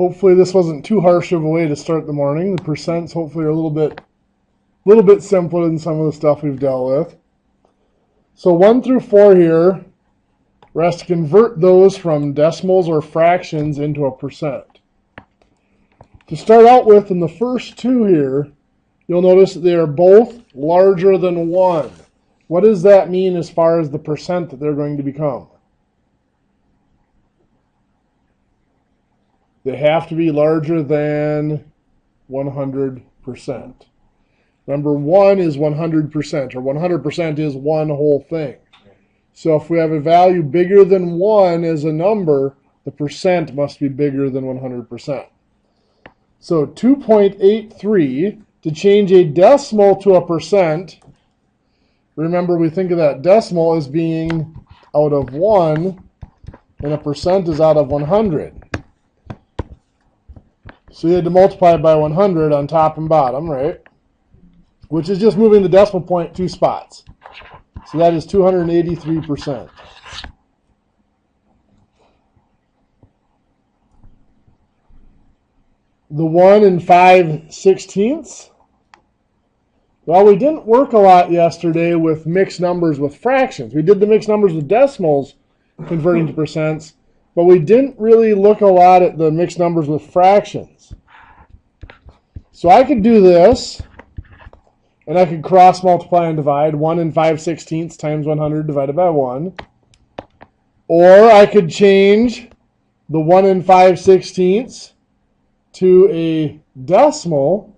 Hopefully this wasn't too harsh of a way to start the morning. The percents hopefully are a little bit simpler than some of the stuff we've dealt with. So 1 through 4 here, we're asked to convert those from decimals or fractions into a percent. To start out with, in the first two here, you'll notice that they are both larger than 1. What does that mean as far as the percent that they're going to become? They have to be larger than 100%. Remember, 1 is 100%, or 100% is one whole thing. So if we have a value bigger than 1 as a number, the percent must be bigger than 100%. So 2.83, to change a decimal to a percent, remember we think of that decimal as being out of 1, and a percent is out of 100. So you had to multiply it by 100 on top and bottom, right? Which is just moving the decimal point 2 spots. So that is 283%. The 1 5/16. Well, we didn't work a lot yesterday with mixed numbers with fractions. We did the mixed numbers with decimals converting to percents, but we didn't really look a lot at the mixed numbers with fractions. So I could do this, and I could cross multiply and divide 1 5/16 times 100 divided by 1. Or I could change the 1 5/16 to a decimal.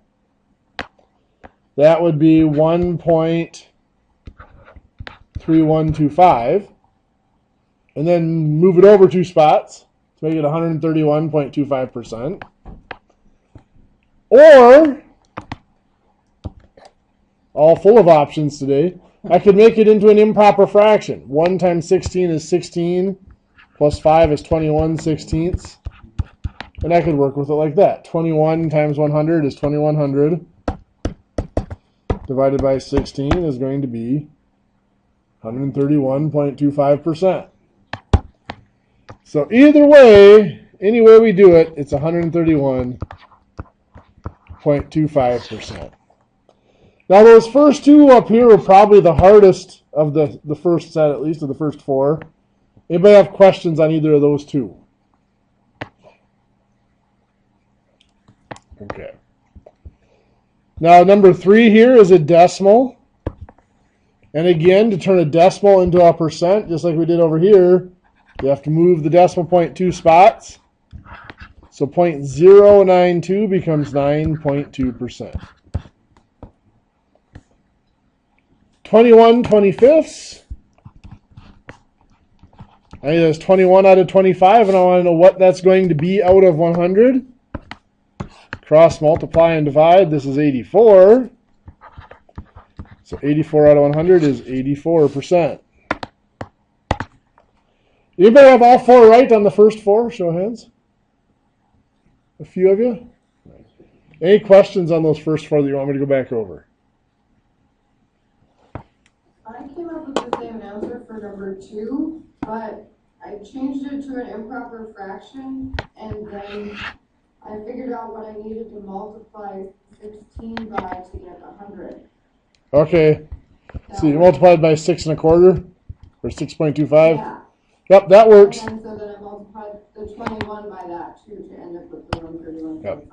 That would be 1.3125. And then move it over 2 spots to make it 131.25%. Or, all full of options today, I could make it into an improper fraction. 1 times 16 is 16, plus 5 is 21/16. And I could work with it like that. 21 times 100 is 2100. Divided by 16 is going to be 131.25%. So either way, any way we do it, it's 131.25%. Now those first two up here are probably the hardest of the first set, at least of the first 4. Anybody have questions on either of those two? Okay. Now number 3 here is a decimal. And again, to turn a decimal into a percent, just like we did over here, you have to move the decimal point 2 spots. So 0.092 becomes 9.2%. 21/25. I mean, that's 21 out of 25, and I want to know what that's going to be out of 100. Cross multiply and divide. This is 84. So 84 out of 100 is 84%. Anybody have all 4 right on the first 4? Show of hands. A few of you? Any questions on those first 4 that you want me to go back over? I came up with the same answer for number 2, but I changed it to an improper fraction, and then I figured out what I needed to multiply 16 by to get 100. Okay. So you multiplied by 6 1/4, or 6.25? Yeah. Yep, that works. And so then I multiplied the 21 by that too to end up with the 131.25. Yep.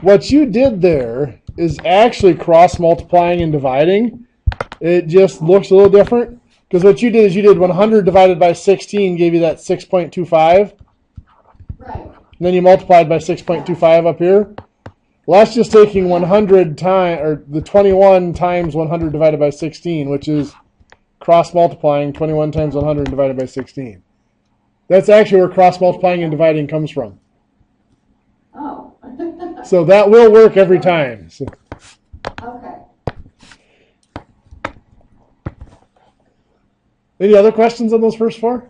What you did there is actually cross multiplying and dividing. It just looks a little different. Because what you did is you did 100 divided by 16 gave you that 6.25. Right. And then you multiplied by 6.25 up here. Well, that's just taking 100 times, or the 21 times 100 divided by 16, which is cross multiplying 21 times 100 divided by 16. That's actually where cross multiplying and dividing comes from. Oh. So that will work every time. So. Okay. Any other questions on those first 4?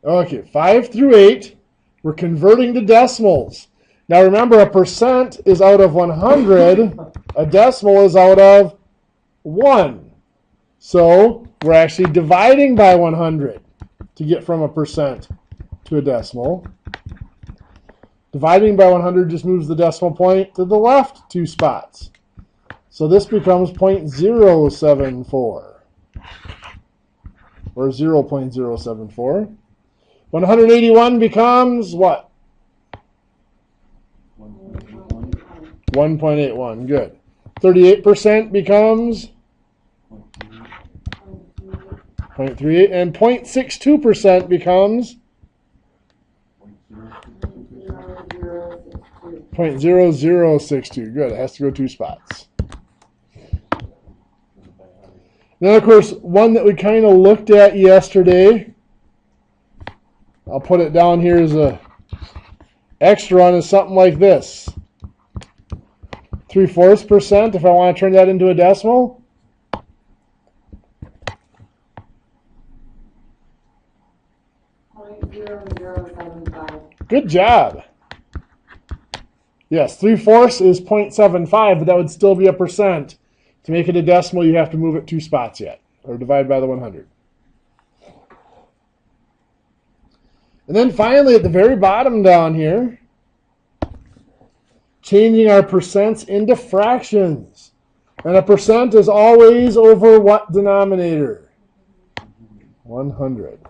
Okay, 5 through 8, we're converting to decimals. Now remember, a percent is out of 100, a decimal is out of 1. So we're actually dividing by 100. to get from a percent to a decimal. Dividing by 100 just moves the decimal point to the left 2 spots. So this becomes 0.074, or 0.074. 181 becomes what? 1.81, good. 38% becomes 0.38, and 0.62% becomes 0.0062. Good, it has to go 2 spots. Then, of course, one that we kind of looked at yesterday, I'll put it down here as a extra one, is something like this. 3/4%, if I want to turn that into a decimal. Good job. Yes, 3/4 is 0.75, but that would still be a percent. To make it a decimal, you have to move it 2 spots yet, or divide by the 100. And then finally, at the very bottom down here, changing our percents into fractions. And a percent is always over what denominator? 100.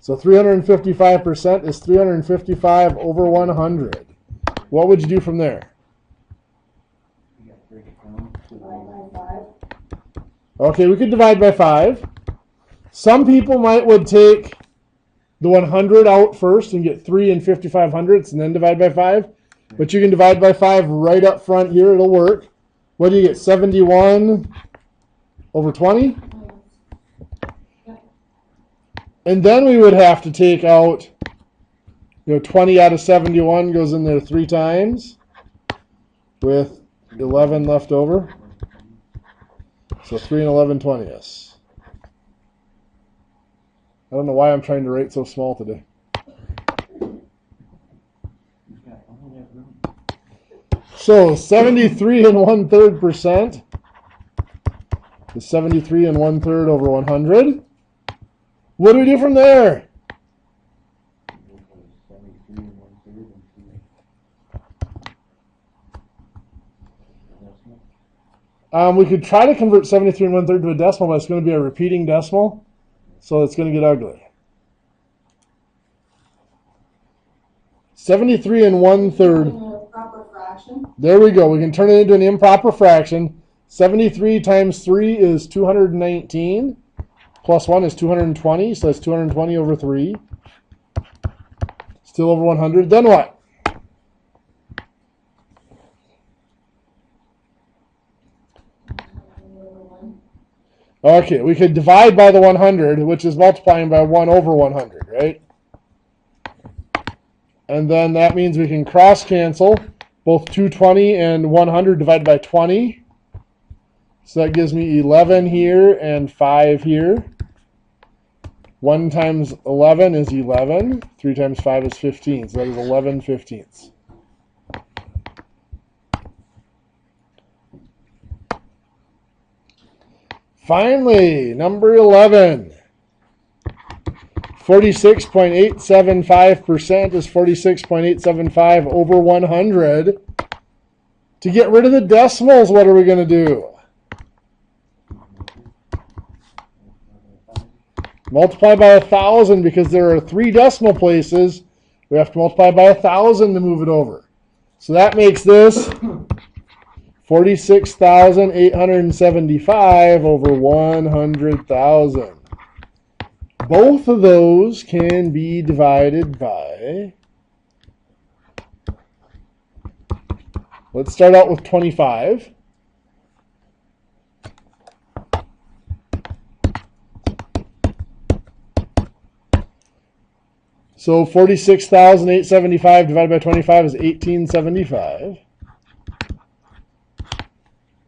So 355% is 355 over 100. What would you do from there? Okay, we could divide by 5. Some people would take the 100 out first and get 3 and 55 hundredths and then divide by 5. But you can divide by 5 right up front here. It'll work. What do you get? 71 over 20? And then we would have to take out, 20 out of 71 goes in there 3 times with 11 left over. So 3 and 11 20ths. I don't know why I'm trying to write so small today. So 73 and 1/3% is 73 and 1/3 over 100. What do we do from there? We could try to convert 73 and 1/3 to a decimal, but it's going to be a repeating decimal, so it's going to get ugly. 73 and 1/3. There we go. We can turn it into an improper fraction. 73 times 3 is 219. Plus 1 is 220, so that's 220 over 3. Still over 100. Then what? Okay, we could divide by the 100, which is multiplying by 1 over 100, right? And then that means we can cross-cancel both 220 and 100 divided by 20. So that gives me 11 here and 5 here. 1 times 11 is 11. 3 times 5 is 15. So that is 11/15. Finally, number 11. 46.875% is 46.875 over 100. To get rid of the decimals, what are we going to do? Multiply by 1,000 because there are 3 decimal places. We have to multiply by 1,000 to move it over. So that makes this 46,875 over 100,000. Both of those can be divided by, let's start out with 25. So 46,875 divided by 25 is 1875.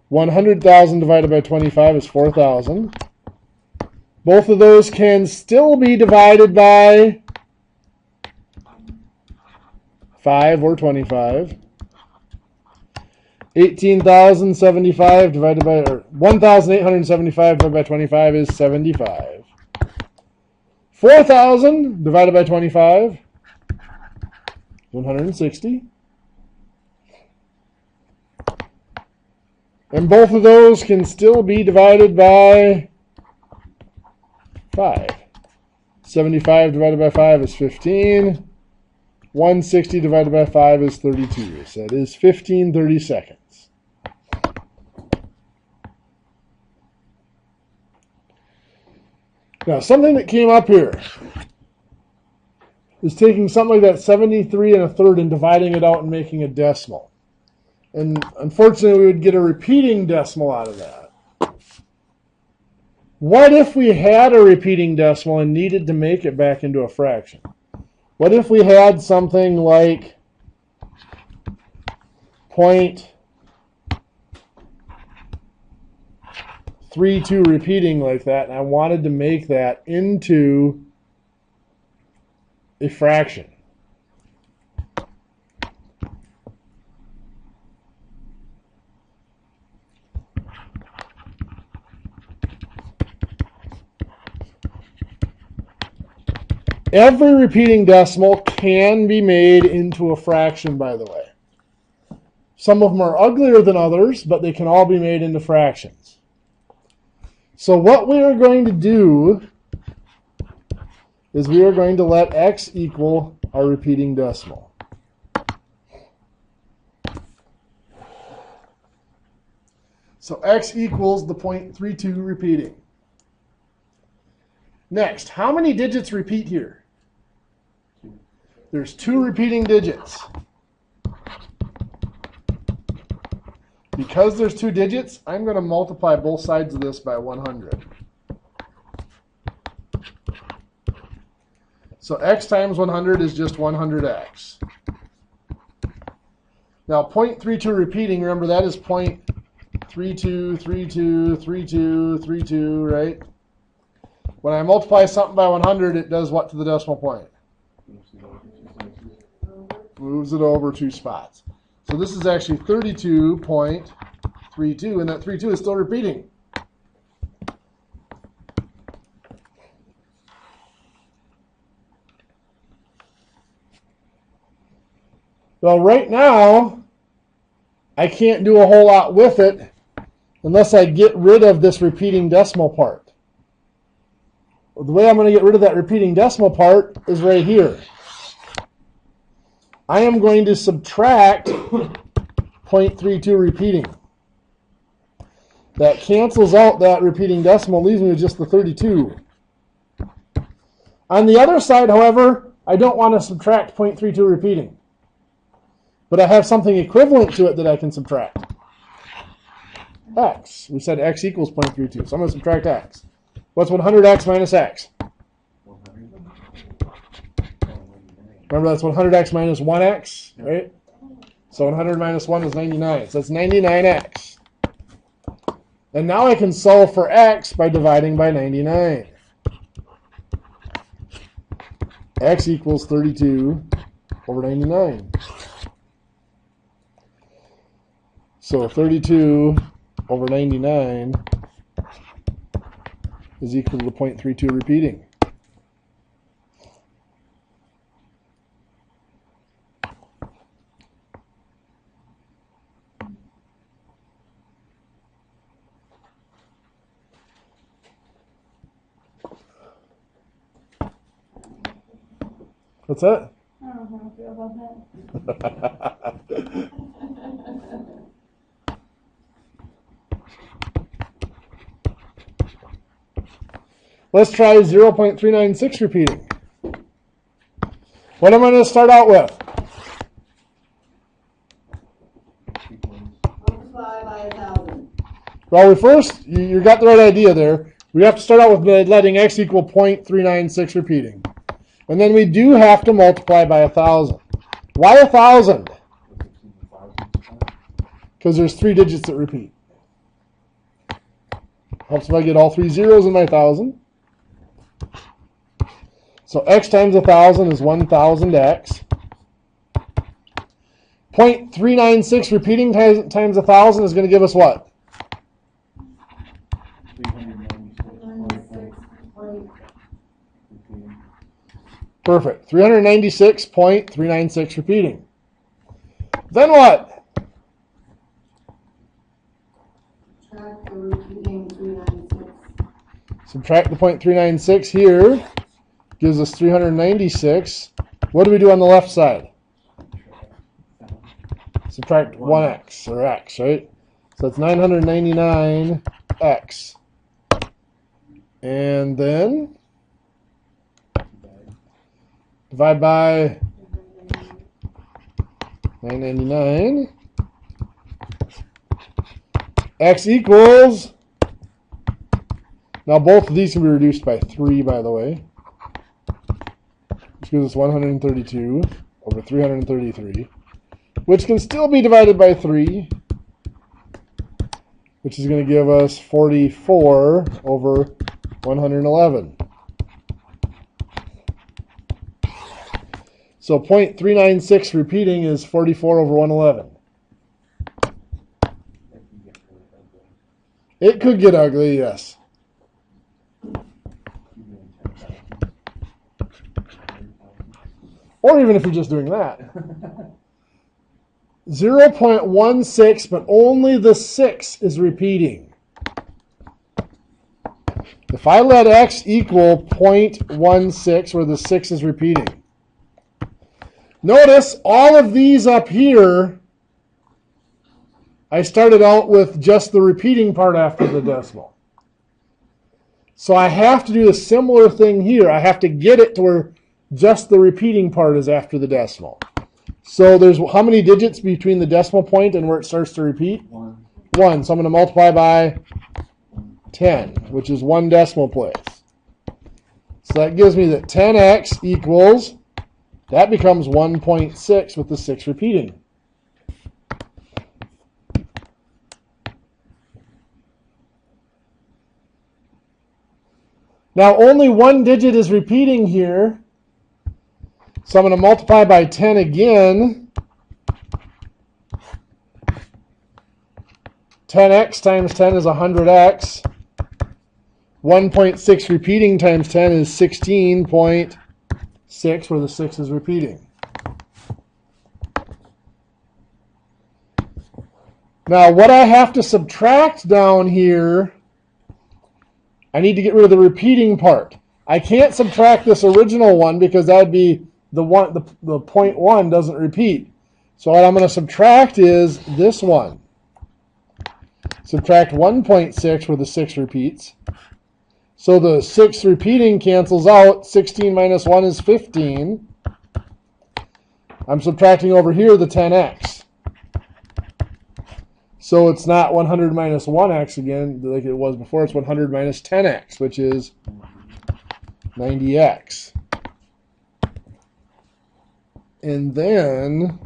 100,000 divided by 25 is 4,000. Both of those can still be divided by 5 or 25. 18,075 divided by, or 1,875 divided by 25 is 75. 4,000 divided by 25, 160. And both of those can still be divided by 5. 75 divided by 5 is 15. 160 divided by 5 is 32. So that is 15 30-seconds. Now, something that came up here is taking something like that 73 1/3 and dividing it out and making a decimal. And unfortunately, we would get a repeating decimal out of that. What if we had a repeating decimal and needed to make it back into a fraction? What if we had something like 0.32 repeating like that, and I wanted to make that into a fraction? Every repeating decimal can be made into a fraction, by the way. Some of them are uglier than others, but they can all be made into fractions. So what we are going to do is we are going to let x equal our repeating decimal. So x equals the 0.32 repeating. Next, how many digits repeat here? There's 2 repeating digits. Because there's 2 digits, I'm going to multiply both sides of this by 100. So x times 100 is just 100x. Now 0.32 repeating, remember that is 0.32, 32, 32, 32, right? When I multiply something by 100, it does what to the decimal point? Moves it over 2 spots. So this is actually 32.32, and that 32 is still repeating. Well, right now, I can't do a whole lot with it unless I get rid of this repeating decimal part. The way I'm going to get rid of that repeating decimal part is right here. I am going to subtract 0.32 repeating. That cancels out that repeating decimal, leaves me with just the 32. On the other side, however, I don't want to subtract 0.32 repeating. But I have something equivalent to it that I can subtract. X. We said x equals 0.32, so I'm going to subtract x. What's 100x minus x? Remember, that's 100x minus 1x, right? So 100 minus 1 is 99. So that's 99x. And now I can solve for x by dividing by 99. X equals 32 over 99. So 32 over 99 is equal to 0.32 repeating. What's that? I don't know how I feel about that. Let's try 0.396 repeating. What am I going to start out with? Multiply by 1,000. Well, we first, you got the right idea there. We have to start out with letting x equal 0.396 repeating. And then we do have to multiply by 1,000. Why 1,000? Because there's 3 digits that repeat. Helps if I get all 3 zeros in my 1,000. So x times 1,000 is 1,000x. 0.396 repeating times 1,000 is going to give us what? 396.15. Perfect. 396.396 repeating. Then what? Subtract the repeating 396. Subtract the 0.396 here. Gives us 396. What do we do on the left side? Subtract 1x, or x, right? So it's 999x. And then divide by 999. X equals, now both of these can be reduced by 3, by the way, which gives us 132 over 333, which can still be divided by 3, which is going to give us 44 over 111. So 0.396 repeating is 44 over 111. It could get ugly, yes. Or even if you're just doing that. 0.16, but only the 6 is repeating. If I let x equal 0.16, where the 6 is repeating, notice all of these up here, I started out with just the repeating part after the decimal. So I have to do a similar thing here. I have to get it to where just the repeating part is after the decimal. So there's how many digits between the decimal point and where it starts to repeat? 1. 1. So I'm going to multiply by 10, which is 1 decimal place. So that gives me that 10x equals, that becomes 1.6 with the 6 repeating. Now only 1 digit is repeating here. So I'm going to multiply by 10 again. 10x times 10 is 100x. 1.6 repeating times 10 is 16.6, where the 6 is repeating. Now what I have to subtract down here, I need to get rid of the repeating part. I can't subtract this original one because that would be the 0.1 doesn't repeat. So what I'm going to subtract is this one. Subtract 1.6 where the 6 repeats. So the 6 repeating cancels out. 16 minus 1 is 15. I'm subtracting over here the 10x. So it's not 100 minus 1x again, like it was before. It's 100 minus 10x, which is 90x. And then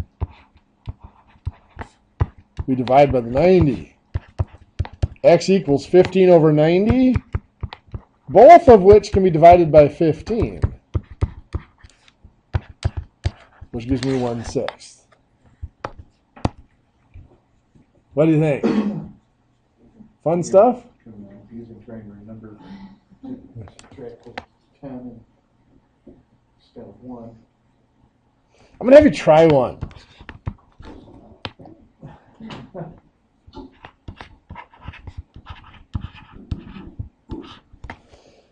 we divide by the 90. X equals 15 over 90, both of which can be divided by 15, which gives me 1/6. What do you think? Fun stuff? Confusing trying to remember to subtract 10 instead of 1. I'm going to have you try one.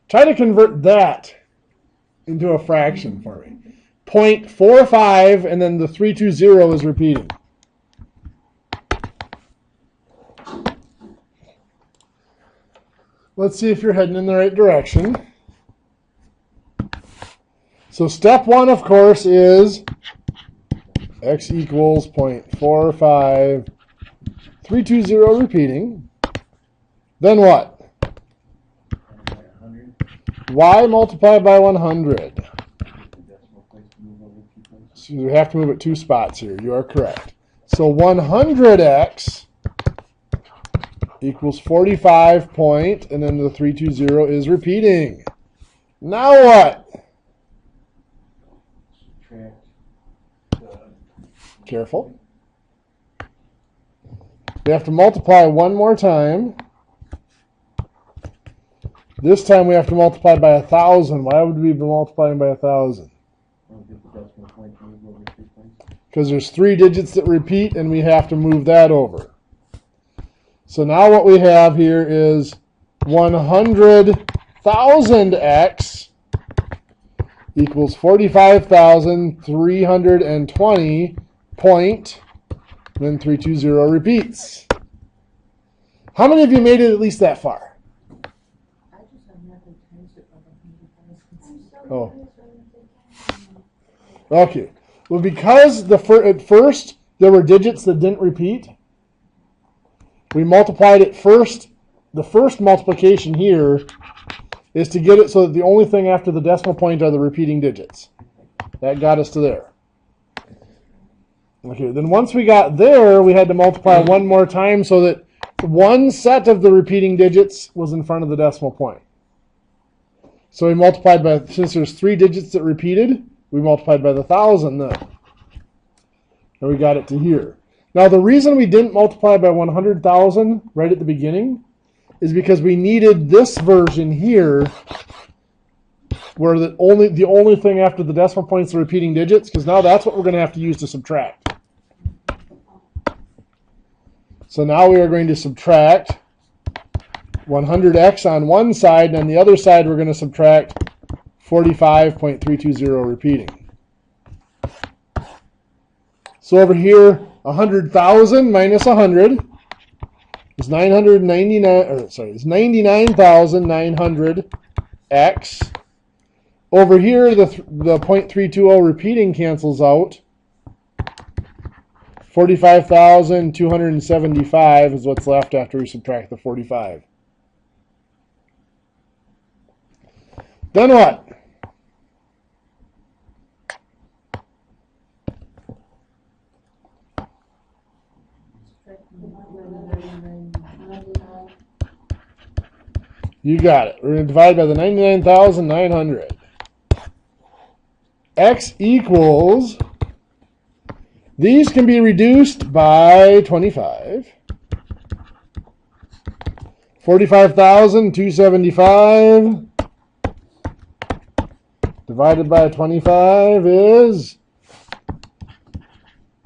Try to convert that into a fraction for me. 0.45 and then the 320 is repeating. Let's see if you're heading in the right direction. So step 1, of course, is x equals 0.45, 320 repeating. Then what? Y multiplied by 100. So you have to move it 2 spots here. You are correct. So 100x equals 45 point, and then the 320 is repeating. Now what? Careful. We have to multiply one more time. This time we have to multiply by 1,000. Why would we be multiplying by 1,000? I'll get the decimal point moved over 3 points. Because there's 3 digits that repeat, and we have to move that over. So now what we have here is 100,000x equals 45,320 point, then 320 repeats. How many of you made it at least that far? I just have never changed it by 100,000. Oh. Okay. Well, because at first there were digits that didn't repeat, we multiplied it first. The first multiplication here is to get it so that the only thing after the decimal point are the repeating digits. That got us to there. Okay, then once we got there, we had to multiply one more time so that one set of the repeating digits was in front of the decimal point. So we multiplied by, since there's 3 digits that repeated, we multiplied by the 1,000 then. And we got it to here. Now the reason we didn't multiply by 100,000 right at the beginning is because we needed this version here where the only thing after the decimal point is the repeating digits, because now that's what we're going to have to use to subtract. So now we are going to subtract 100x on one side, and on the other side we're going to subtract 45.320 repeating. So over here, 100,000 minus 100 is 99,900x. Over here, the 0.320 repeating cancels out. 45,275 is what's left after we subtract the 45. Then what? You got it. We're going to divide by the 99,900. X equals, these can be reduced by 25. 45,275 divided by 25 is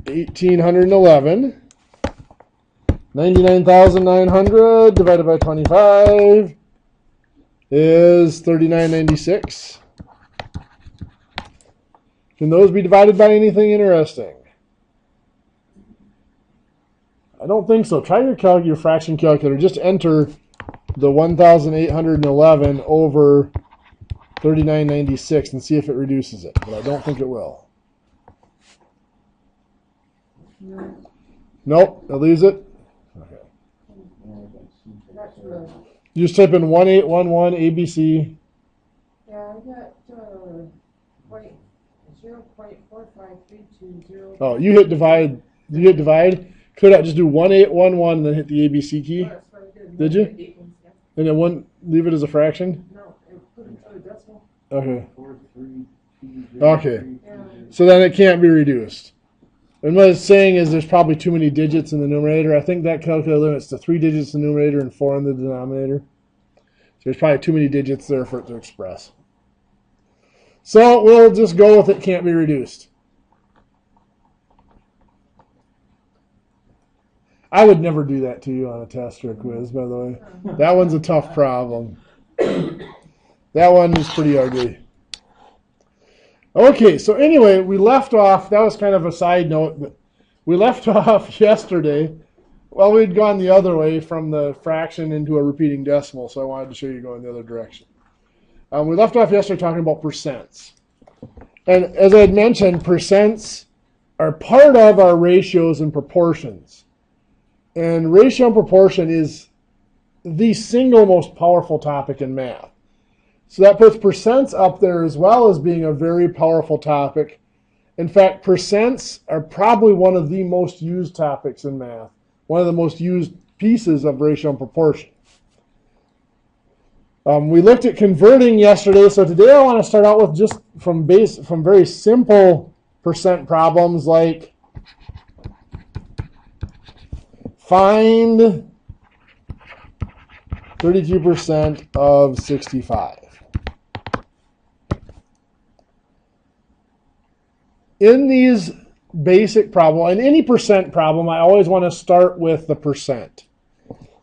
1,811. 99,900 divided by 25 is 3996. Can those be divided by anything interesting? I don't think so. Try your fraction calculator. Just enter the 1,811 over 3996 and see if it reduces it. But I don't think it will. No. Nope, it leaves it. Okay. That's right. You just type in 1811 ABC. Yeah, I got 0.453220. Oh, you hit divide. You hit divide. Could I just do 1811 and then hit the ABC key? That's what I did. Did you? 8 ones, yeah. And it wouldn't leave it as a fraction? No, it put it to a decimal. Okay. 4320. Okay. So then it can't be reduced. And what it's saying is there's probably too many digits in the numerator. I think that calculator limits to 3 digits in the numerator and 4 in the denominator. So there's probably too many digits there for it to express. So we'll just go with it can't be reduced. I would never do that to you on a test or a quiz, by the way. That one's a tough problem. That one is pretty ugly. Okay, so anyway, we left off, that was kind of a side note, but we left off yesterday. Well, we'd gone the other way from the fraction into a repeating decimal, so I wanted to show you going the other direction. We left off yesterday talking about percents. And as I had mentioned, percents are part of our ratios and proportions. And ratio and proportion is the single most powerful topic in math. So that puts percents up there as well as being a very powerful topic. In fact, percents are probably one of the most used topics in math, one of the most used pieces of ratio and proportion. We looked at converting yesterday, so today I want to start out with just from very simple percent problems like find 32% of 65. in these basic problem, in any percent problem, I always want to start with the percent.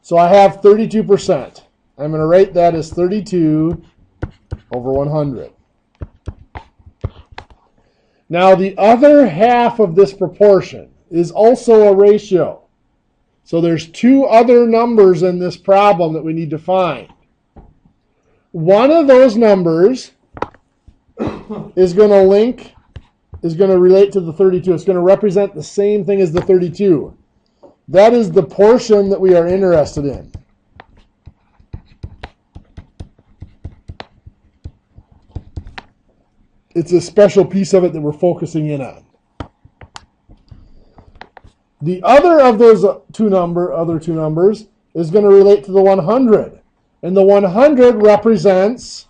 So I have 32%. I'm going to write that as 32 over 100. Now the other half of this proportion is also a ratio. So there's two other numbers in this problem that we need to find. One of those numbers is going to relate to the 32. It's going to represent the same thing as the 32. That is the portion that we are interested in. It's a special piece of it that we're focusing in on. The other of those other two numbers is going to relate to the 100. And the 100 represents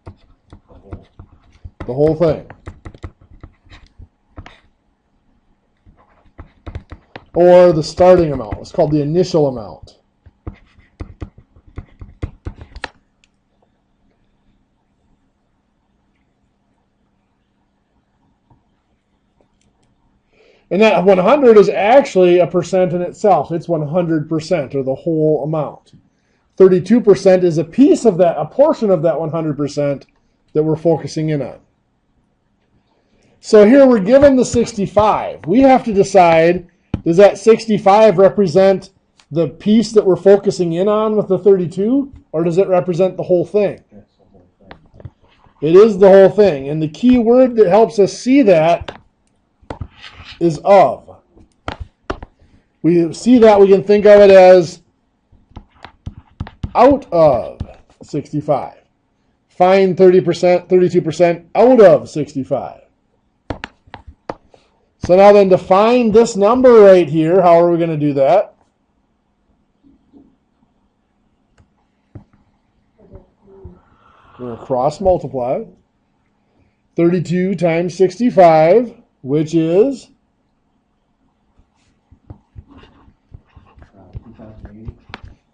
the whole thing. Or the starting amount. It's called the initial amount. And that 100 is actually a percent in itself. It's 100%, or the whole amount. 32% is a piece of that, a portion of that 100% that we're focusing in on. So here we're given the 65. We have to decide, does that 65 represent the piece that we're focusing in on with the 32, or does it represent the whole thing? That's the whole thing. It is the whole thing. And the key word that helps us see that is of. We see that, we can think of it as out of 65. Find 30%, 32% out of 65. So now then, to find this number right here, how are we going to do that? We're going to cross multiply. 32 times 65, which is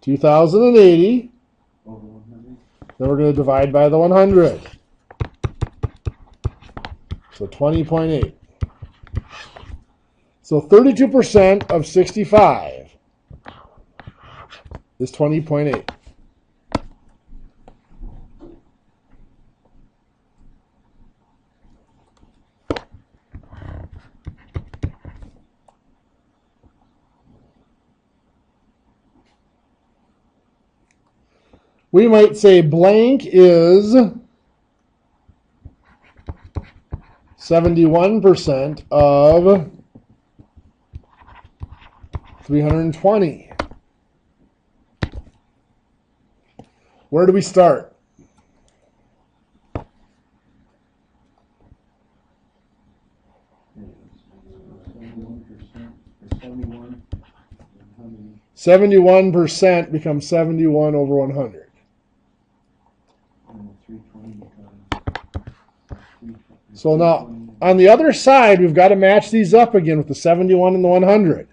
2080 Over 100. Then we're going to divide by the 100. So 20.8. So 32% of 65 is 20.8. We might say blank is 71% of 320. Where do we start? Seventy-one. 71% becomes 71 over 100. And 320 becomes 320. So now, on the other side, we've got to match these up again with the 71 and the 100.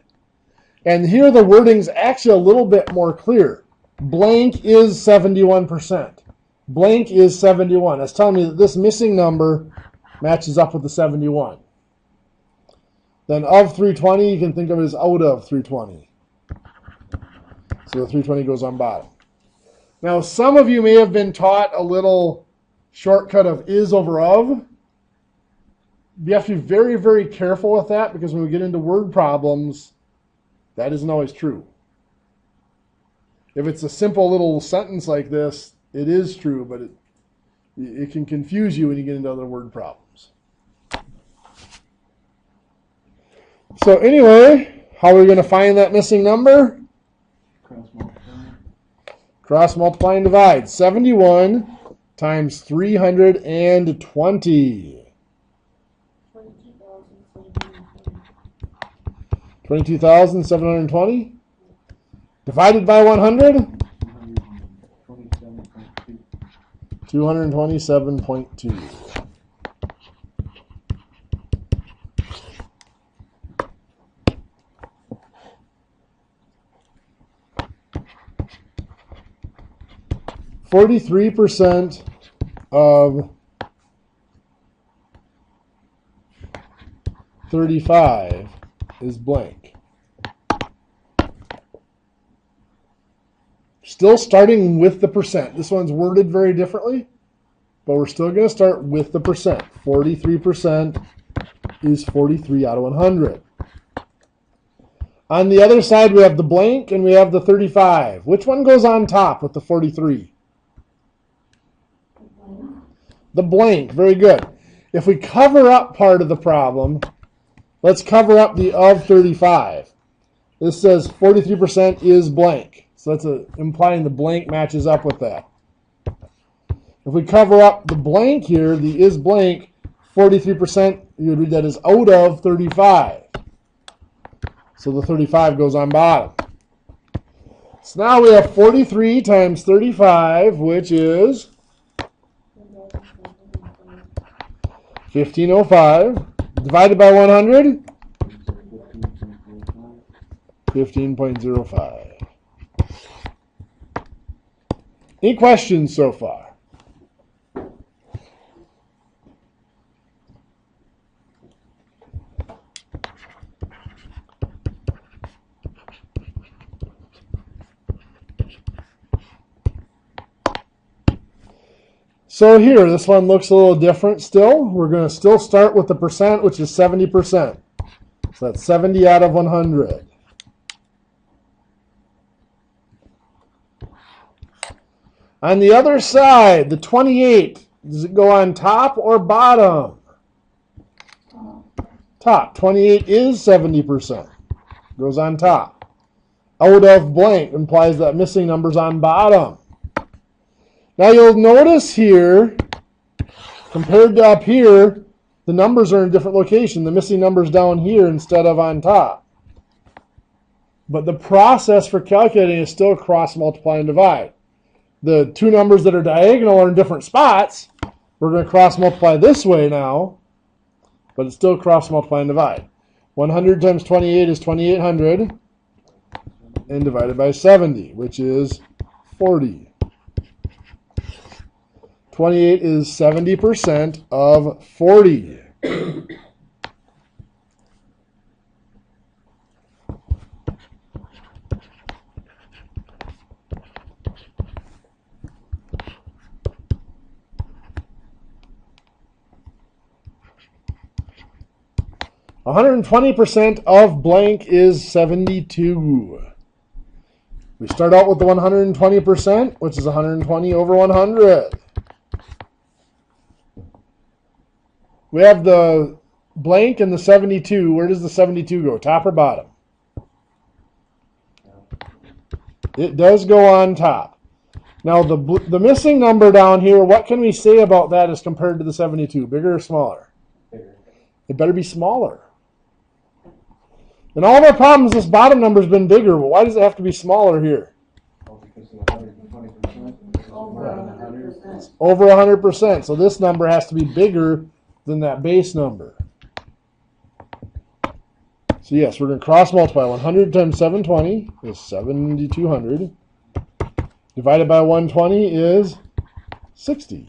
And here the wording's actually a little bit more clear. Blank is 71%. Blank is 71. That's telling me that this missing number matches up with the 71. Then of 320, you can think of it as out of 320. So the 320 goes on bottom. Now, some of you may have been taught a little shortcut of is over of. You have to be very, very careful with that, because when we get into word problems, that isn't always true. If it's a simple little sentence like this, it is true, but it can confuse you when you get into other word problems. So anyway, how are we going to find that missing number? Cross multiply. Cross multiply and divide. 71 times 320. 22,720 divided by 100. 227.2. %, of 35 is blank. Still starting with the percent. This one's worded very differently, but we're still going to start with the percent. 43% is 43 out of 100. On the other side, we have the blank and we have the 35. Which one goes on top with the 43? The blank. Very good. If we cover up part of the problem, let's cover up the of 35. This says 43% is blank. So that's implying the blank matches up with that. If we cover up the blank here, the is blank, 43%, you would read that as out of 35. So the 35 goes on bottom. So now we have 43 times 35, which is 1505, divided by 100, 15.05. Any questions so far? So here, this one looks a little different still. We're going to still start with the percent, which is 70%. So that's 70 out of 100. On the other side, the 28, does it go on top or bottom? Top. 28 is 70%. Goes on top. Out of blank implies that missing number's on bottom. Now you'll notice here, compared to up here, the numbers are in a different location. The missing number's down here instead of on top. But the process for calculating is still cross, multiply, and divide. The two numbers that are diagonal are in different spots. We're going to cross multiply this way now, but it's still cross multiply and divide. 100 times 28 is 2800, and divided by 70, which is 40. 28 is 70% of 40. A 120% of blank is 72. We start out with the 120%, which is 120 over 100. We have the blank and the 72. Where does the 72 go? Top or bottom? It does go on top. Now, the missing number down here, what can we say about that as compared to the 72? Bigger or smaller? Bigger. It better be smaller. In all of our problems, this bottom number's been bigger, but why does it have to be smaller here? Oh, because of the 120%. Over 100%. Over 100%. So this number has to be bigger than that base number. So yes, we're going to cross multiply. 100 times 720 is 7,200. Divided by 120 is 60.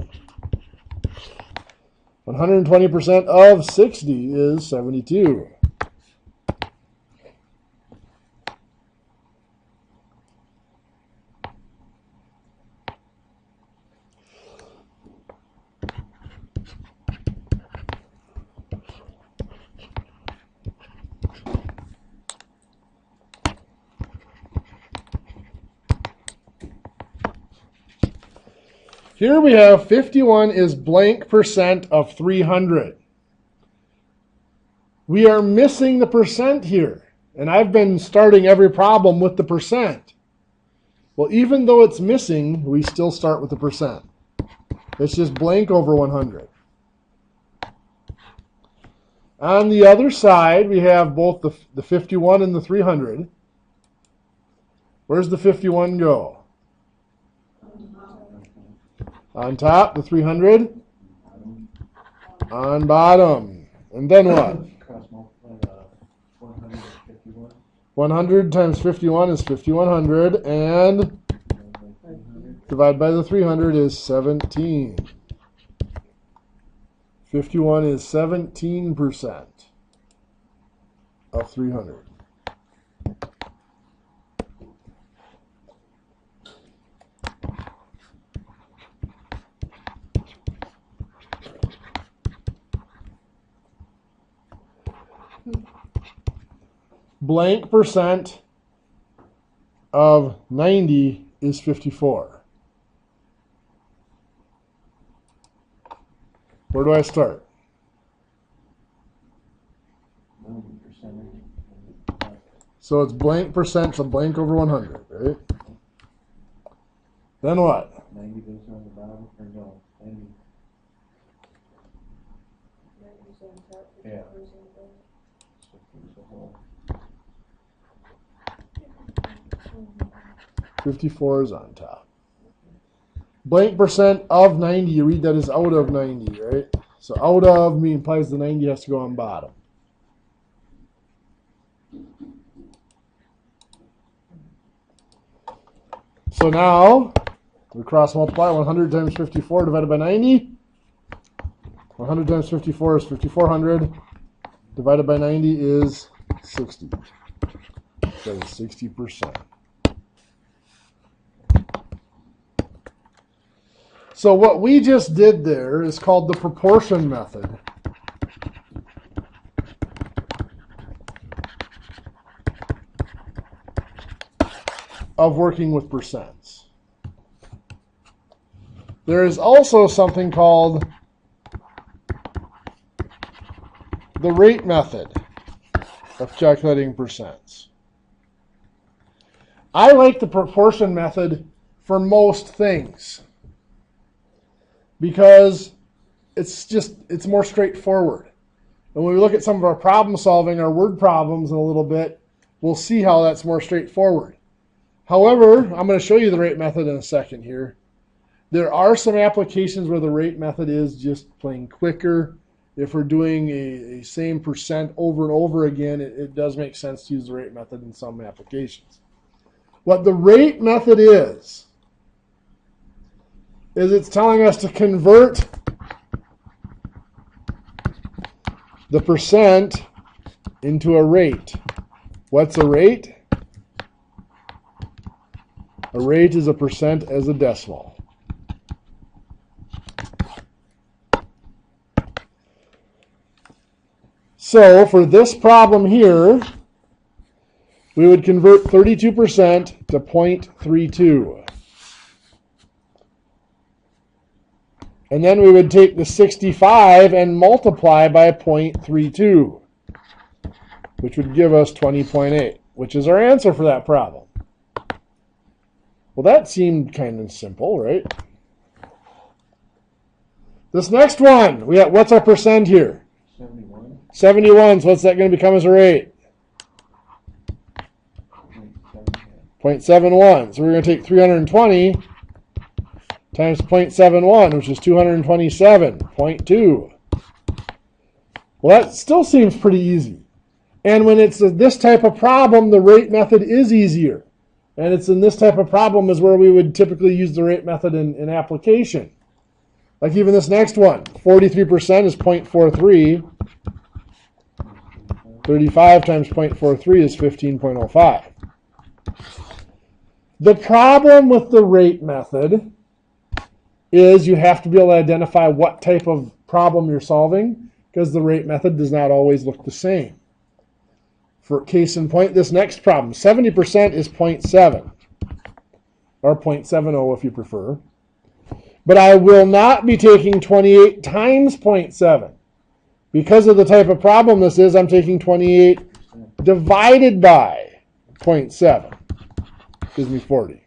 120% of 60 is 72. Here we have 51 is blank percent of 300. We are missing the percent here. And I've been starting every problem with the percent. Well, even though it's missing, we still start with the percent. It's just blank over 100. On the other side, we have both the 51 and the 300. Where's the 51 go? On top, the 300. On bottom. And then what? Cross multiply 151. 100 times 51 is 5100. And divide by the 300 is 17. 51 is 17%. of 300. Blank percent of 90 is 54. Where do I start? 90%. So it's blank percent, so blank over 100, right? Then what? 90 goes on the bottom, or no, 90. Yeah. So there's a whole. 54 is on top. Blank percent of 90, you read that as out of 90, right? So out of me implies the 90 has to go on bottom. So now, we cross multiply 100 times 54 divided by 90. 100 times 54 is 5400. Divided by 90 is 60. That is 60%. So what we just did there is called the proportion method. Of working with percents. There is also something called the rate method of calculating percents. I like the proportion method for most things because it's more straightforward. And when we look at some of our problem solving, our word problems in a little bit, we'll see how that's more straightforward. However, I'm going to show you the rate method in a second here. There are some applications where the rate method is just plain quicker. If we're doing a same percent over and over again, it does make sense to use the rate method in some applications. What the rate method is it's telling us to convert the percent into a rate. What's a rate? A rate is a percent as a decimal. So for this problem here, we would convert 32% to 0.32. And then we would take the 65 and multiply by 0.32, which would give us 20.8, which is our answer for that problem. Well, that seemed kind of simple, right? This next one, what's our percent here? 71. 71, so what's that going to become as a rate? 0.71. So we're going to take 320 times 0.71, which is 227.2. Well, that still seems pretty easy. And when it's this type of problem, the rate method is easier. And it's in this type of problem is where we would typically use the rate method in application. Like even this next one, 43% is 0.43. 35 times 0.43 is 15.05. The problem with the rate method is you have to be able to identify what type of problem you're solving because the rate method does not always look the same. For case in point, this next problem, 70% is 0.7, or 0.70 if you prefer. But I will not be taking 28 times 0.7. Because of the type of problem this is, I'm taking 28 divided by 0.7. Gives me 40.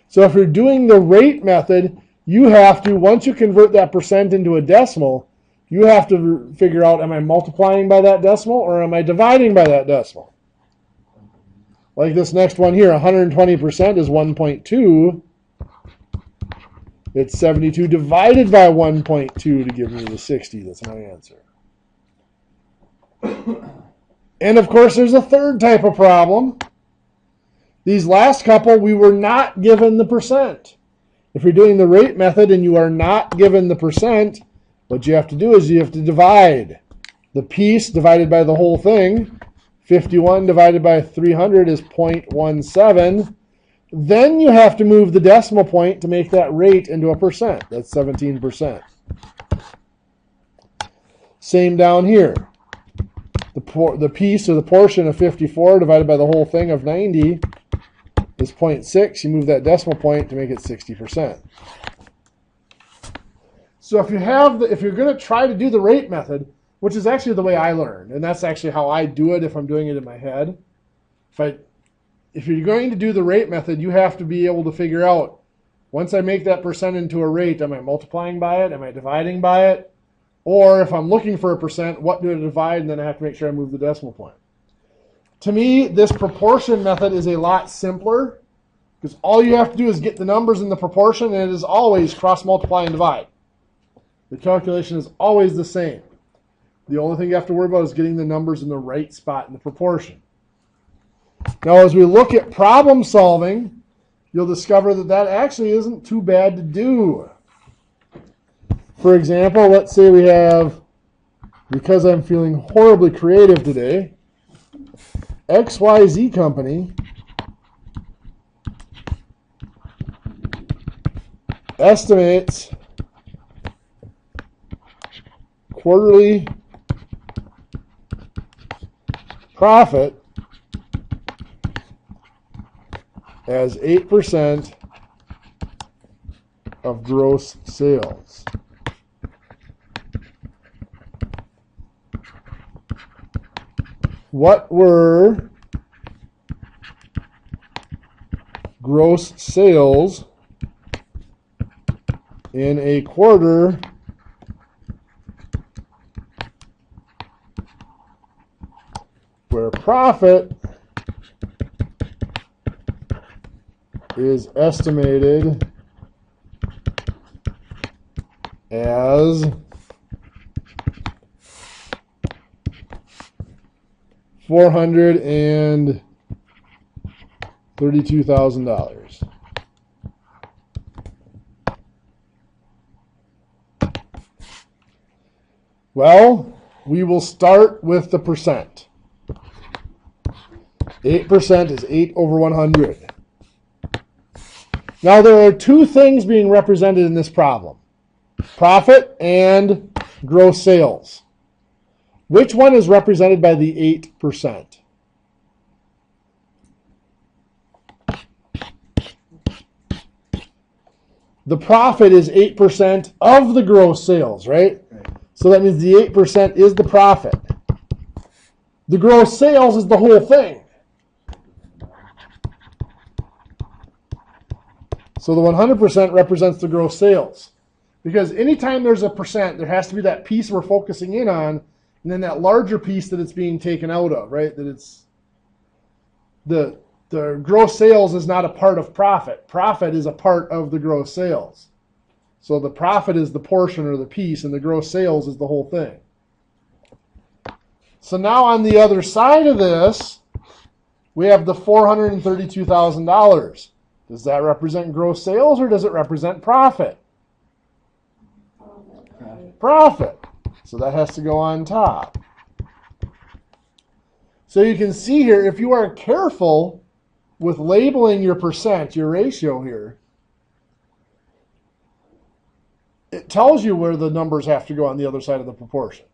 So if you're doing the rate method, you have to, once you convert that percent into a decimal, you have to figure out, am I multiplying by that decimal or am I dividing by that decimal? Like this next one here, 120% is 1.2. It's 72 divided by 1.2 to give me the 60. That's my answer. And of course, there's a third type of problem. These last couple, we were not given the percent. If you're doing the rate method and you are not given the percent, what you have to do is you have to divide the piece divided by the whole thing, 51 divided by 300 is 0.17. Then you have to move the decimal point to make that rate into a percent. That's 17%. Same down here. The piece or the portion of 54 divided by the whole thing of 90 is 0.6. You move that decimal point to make it 60%. So if you're going to try to do the rate method, which is actually the way I learned, and that's actually how I do it if I'm doing it in my head. If you're going to do the rate method, you have to be able to figure out, once I make that percent into a rate, am I multiplying by it? Am I dividing by it? Or if I'm looking for a percent, what do I divide? And then I have to make sure I move the decimal point. To me, this proportion method is a lot simpler because all you have to do is get the numbers in the proportion, and it is always cross multiply and divide. The calculation is always the same. The only thing you have to worry about is getting the numbers in the right spot in the proportion. Now, as we look at problem solving, you'll discover that that actually isn't too bad to do. For example, let's say we have, because I'm feeling horribly creative today, XYZ company estimates quarterly profit as 8% of gross sales. What were gross sales in a quarter where profit is estimated as $432,000. Well, we will start with the percent. 8% is 8 over 100. Now, there are two things being represented in this problem: profit and gross sales. Which one is represented by the 8%? The profit is 8% of the gross sales, right? So that means the 8% is the profit. The gross sales is the whole thing. So the 100% represents the gross sales. Because anytime there's a percent, there has to be that piece we're focusing in on, and then that larger piece that it's being taken out of, right? That it's the gross sales is not a part of profit. Profit is a part of the gross sales. So the profit is the portion or the piece, and the gross sales is the whole thing. So now on the other side of this, we have the $432,000. Does that represent gross sales or does it represent profit? Profit. So that has to go on top. So you can see here, if you are careful with labeling your percent, your ratio here, it tells you where the numbers have to go on the other side of the proportion.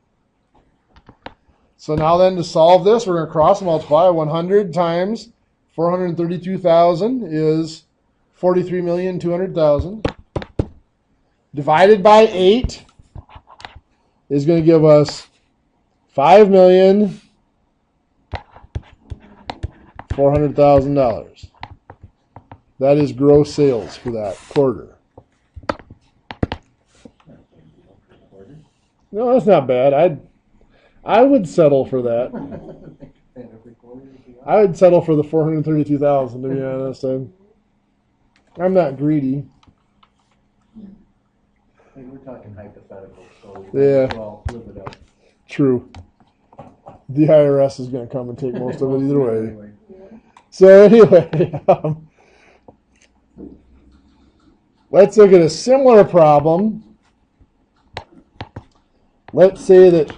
So now then, to solve this, we're going to cross multiply. 100 times 432,000 is 43,200,000. Divided by 8 is going to give us $5,400,000. That is gross sales for that quarter. No, that's not bad. I would settle for that. I would settle for the 432,000, to be honest. I'm not greedy. Hey, we're talking hypothetical, so Yeah. well, live it up. True. The IRS is going to come and take most of it either way. So anyway, let's look at a similar problem. Let's say that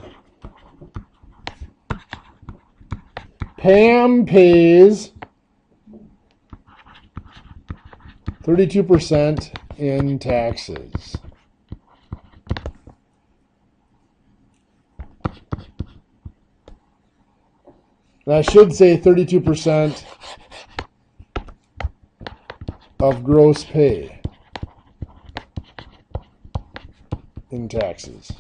Pam pays 32% in taxes. And I should say 32% of gross pay in taxes.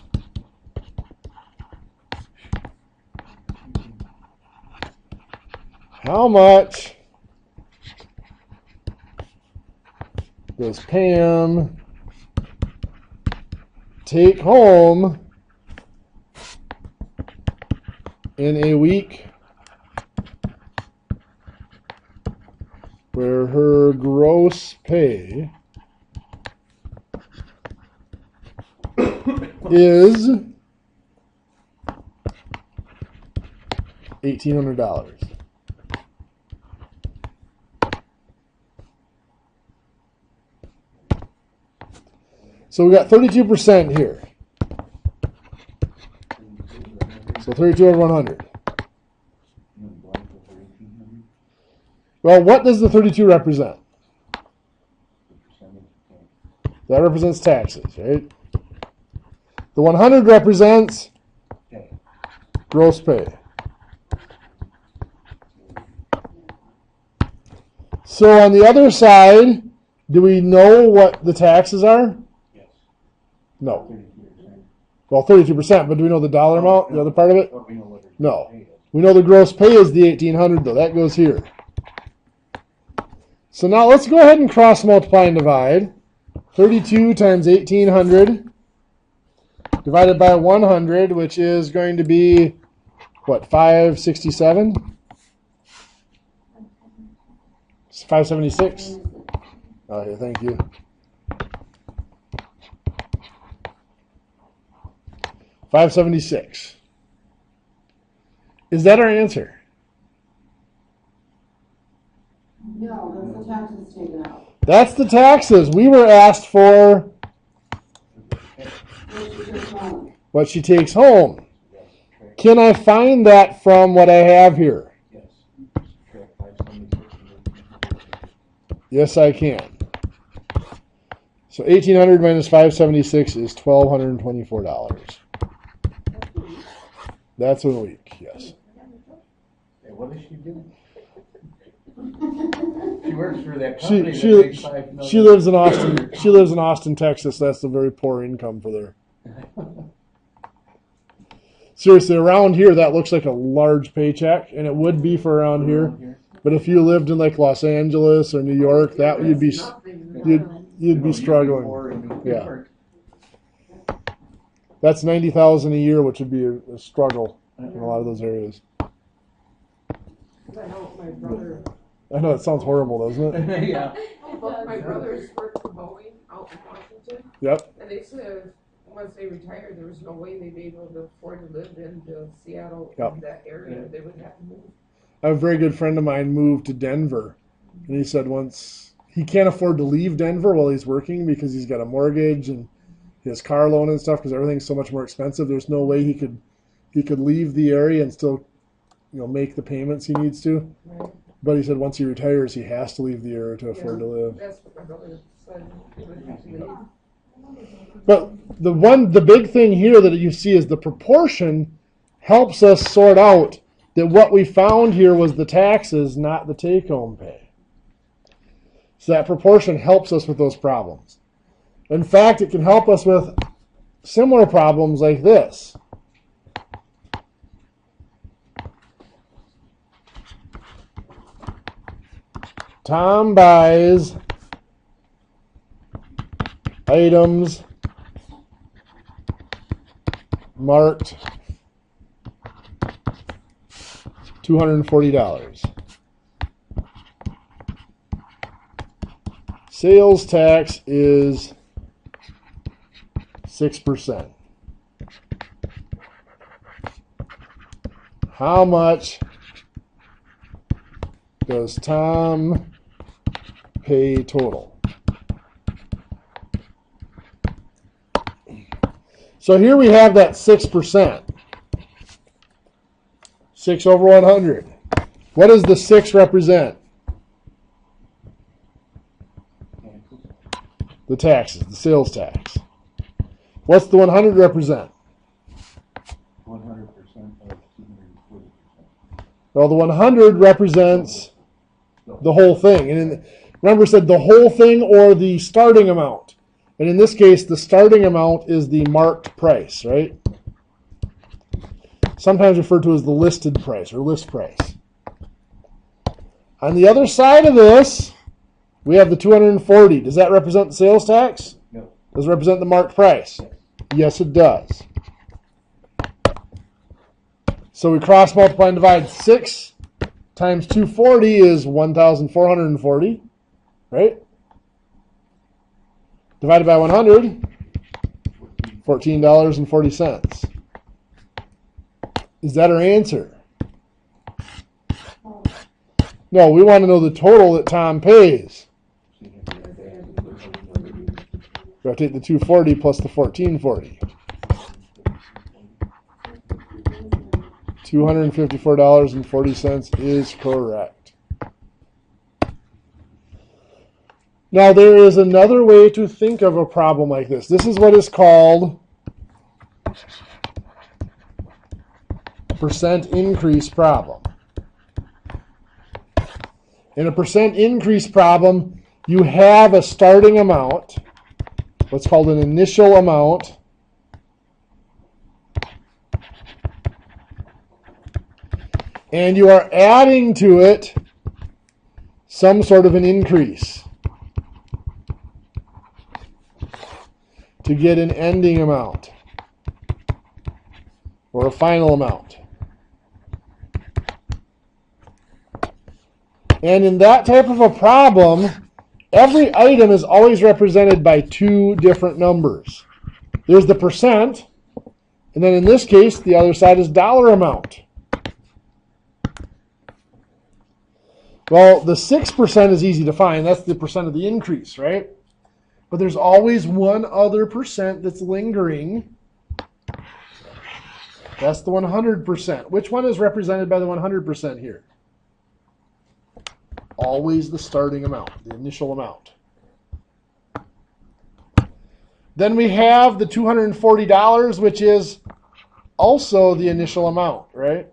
How much does Pam take home in a week where her gross pay is $1,800? So we got 32% here. So 32 over 100. Well, what does the 32 represent? That represents taxes, right? The 100 represents gross pay. So on the other side, do we know what the taxes are? No. Well, 32%, but do we know the dollar amount, the other part of it? No. We know the gross pay is the $1,800, though. That goes here. So now let's go ahead and cross multiply and divide. 32 times 1,800 divided by 100, which is going to be, what, 567? 576? Okay, thank you. 576. Is that our answer? No, that's the taxes taken out. That's the taxes. We were asked for what she takes home. Can I find that from what I have here? Yes, I can. So 1,800 minus 576 is $1,224. That's a week, yes. Hey, what does she do? She works for that company that makes $5 million. She lives in Austin. She lives in Austin, Texas. That's a very poor income for there. Seriously, around here, that looks like a large paycheck, and it would be for around here. But if you lived in like Los Angeles or New York, that you'd be struggling. Yeah, that's $90,000 a year, which would be a struggle in a lot of those areas. I know my brother. I know it sounds horrible, doesn't it? Yeah. Both my brothers worked for Boeing out in Washington. Yep. And they said once they retired, there was no way they'd be able to afford to live in Seattle, in that area. They would have to move. A very good friend of mine moved to Denver, and he said once he can't afford to leave Denver while he's working because he's got a mortgage and his car loan and stuff because everything's so much more expensive. There's no way he could leave the area and still, make the payments he needs to. Right. But he said once he retires, he has to leave the area to afford to live. That's what my brother said. He would have to leave. But the big thing here that you see is the proportion helps us sort out that what we found here was the taxes, not the take-home pay. So that proportion helps us with those problems. In fact, it can help us with similar problems like this. Tom buys items marked $240. Sales tax is 6%. How much does Tom pay total? So here we have that 6%. 6 over 100. What does the 6 represent? The taxes, the sales tax. What's the 100 represent? 100% of 240%. Well, the 100 represents the whole thing. And remember, it said the whole thing or the starting amount. And in this case, the starting amount is the marked price, right? Sometimes referred to as the listed price or list price. On the other side of this, we have the 240. Does that represent the sales tax? No. Does it represent the marked price? Yes, it does. So we cross multiply and divide. 6 times 240 is 1,440, right? Divided by 100, $14.40. Is that our answer? No, we want to know the total that Tom pays. We have to take the 240 plus the 1440. $254.40 is correct. Now there is another way to think of a problem like this. This is what is called a percent increase problem. In a percent increase problem, you have a starting amount, what's called an initial amount, and you are adding to it some sort of an increase to get an ending amount or a final amount. And in that type of a problem, every item is always represented by 2 different numbers. There's the percent, and then in this case, the other side is dollar amount. Well, the 6% is easy to find. That's the percent of the increase, right? But there's always one other percent that's lingering. That's the 100%. Which one is represented by the 100% here? Always the starting amount, the initial amount. Then we have the $240, which is also the initial amount, right?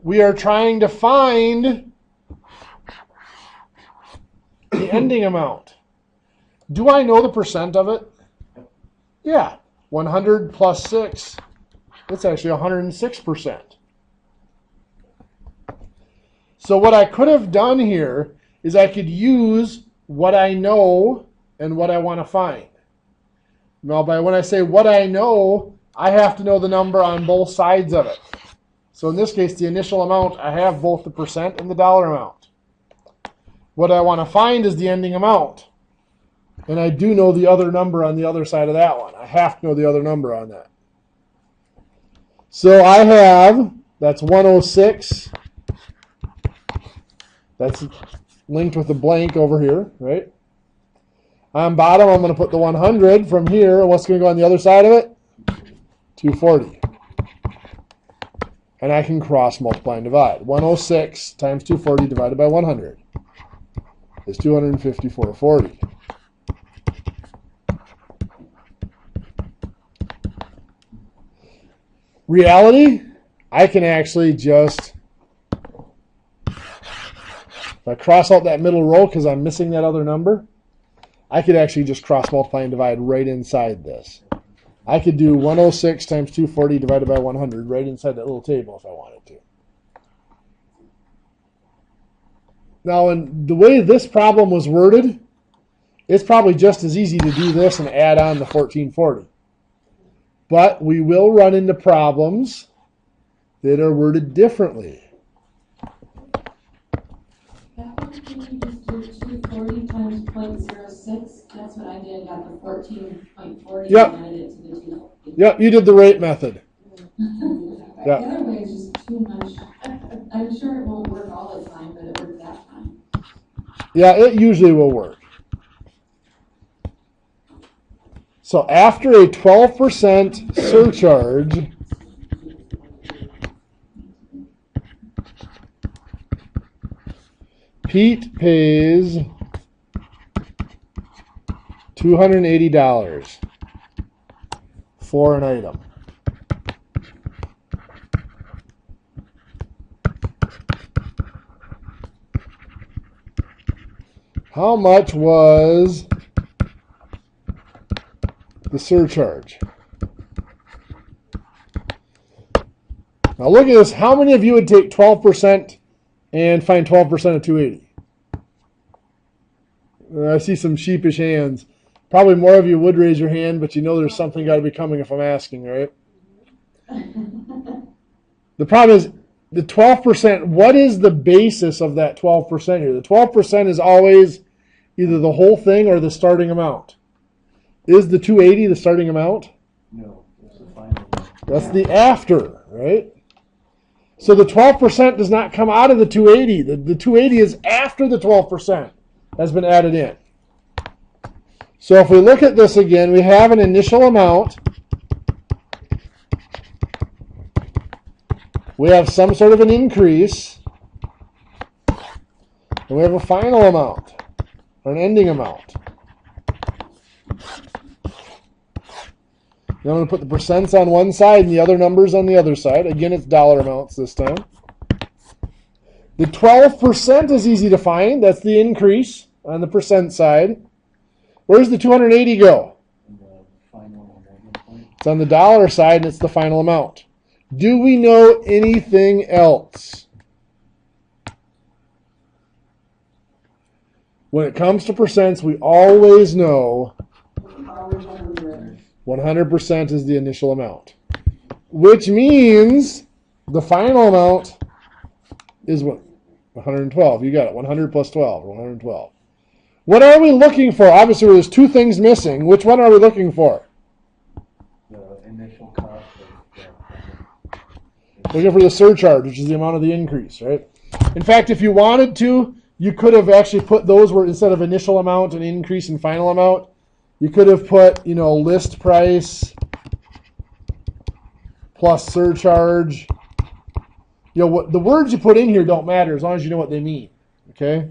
We are trying to find the ending amount. Do I know the percent of it? Yeah. 100 plus 6, that's actually 106%. So what I could have done here is I could use what I know and what I want to find. Now, when I say what I know, I have to know the number on both sides of it. So in this case, the initial amount, I have both the percent and the dollar amount. What I want to find is the ending amount. And I do know the other number on the other side of that one. I have to know the other number on that. So I have, that's 106. That's linked with a blank over here, right? On bottom, I'm going to put the 100 from here. And what's going to go on the other side of it? 240. And I can cross multiply and divide. 106 times 240 divided by 100 is 254.40. Reality, I can actually just, if I cross out that middle row because I'm missing that other number, I could actually just cross multiply and divide right inside this. I could do 106 times 240 divided by 100 right inside that little table if I wanted to. Now, in the way this problem was worded, it's probably just as easy to do this and add on the 1440. But we will run into problems that are worded differently. That one, can you just do 240 times 0.06? That's what I did. Got the 14.40 Yep. and added it to the 240. Yep, you did the rate method. The Yep. other way is just too much. I'm sure it won't work all the time, but it worked that time. Yeah, it usually will work. So after a 12% surcharge, Pete pays $280 for an item. How much was the surcharge? Now look at this. How many of you would take 12% and find 12% of 280? I see some sheepish hands. Probably more of you would raise your hand, but you know there's something got to be coming if I'm asking, right? The problem is the 12%, what is the basis of that 12% here? The 12% is always either the whole thing or the starting amount. Is the 280 the starting amount? No, it's the final one. That's the after, right? So the 12% does not come out of the 280. The 280 is after the 12% has been added in. So if we look at this again, we have an initial amount. We have some sort of an increase. And we have a final amount, or an ending amount. Now I'm going to put the percents on one side and the other numbers on the other side. Again, it's dollar amounts this time. The 12% is easy to find. That's the increase on the percent side. Where does the 280 go? And the final amendment point. It's on the dollar side and it's the final amount. Do we know anything else? When it comes to percents, we always know 100% is the initial amount, which means the final amount is what? 112. You got it. 100 plus 12, or 112. What are we looking for? Obviously, there's two things missing. Which one are we looking for? The initial cost of Looking for the surcharge, which is the amount of the increase, right? In fact, if you wanted to, you could have actually put those where instead of initial amount and increase and final amount, you could have put, list price plus surcharge. What the words you put in here don't matter as long as you know what they mean. Okay?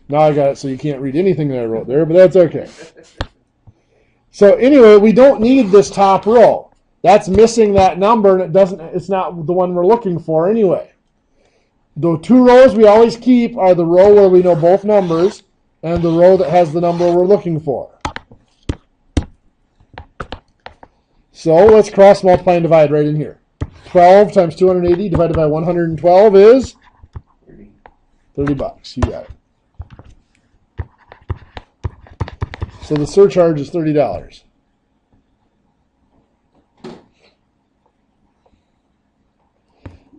Now I got it so you can't read anything that I wrote there, but that's okay. So anyway, we don't need this top row. That's missing that number, and it's not the one we're looking for anyway. The two rows we always keep are the row where we know both numbers and the row that has the number we're looking for. So let's cross multiply and divide right in here. 12 times 280 divided by 112 is 30 bucks. You got it. So the surcharge is $30.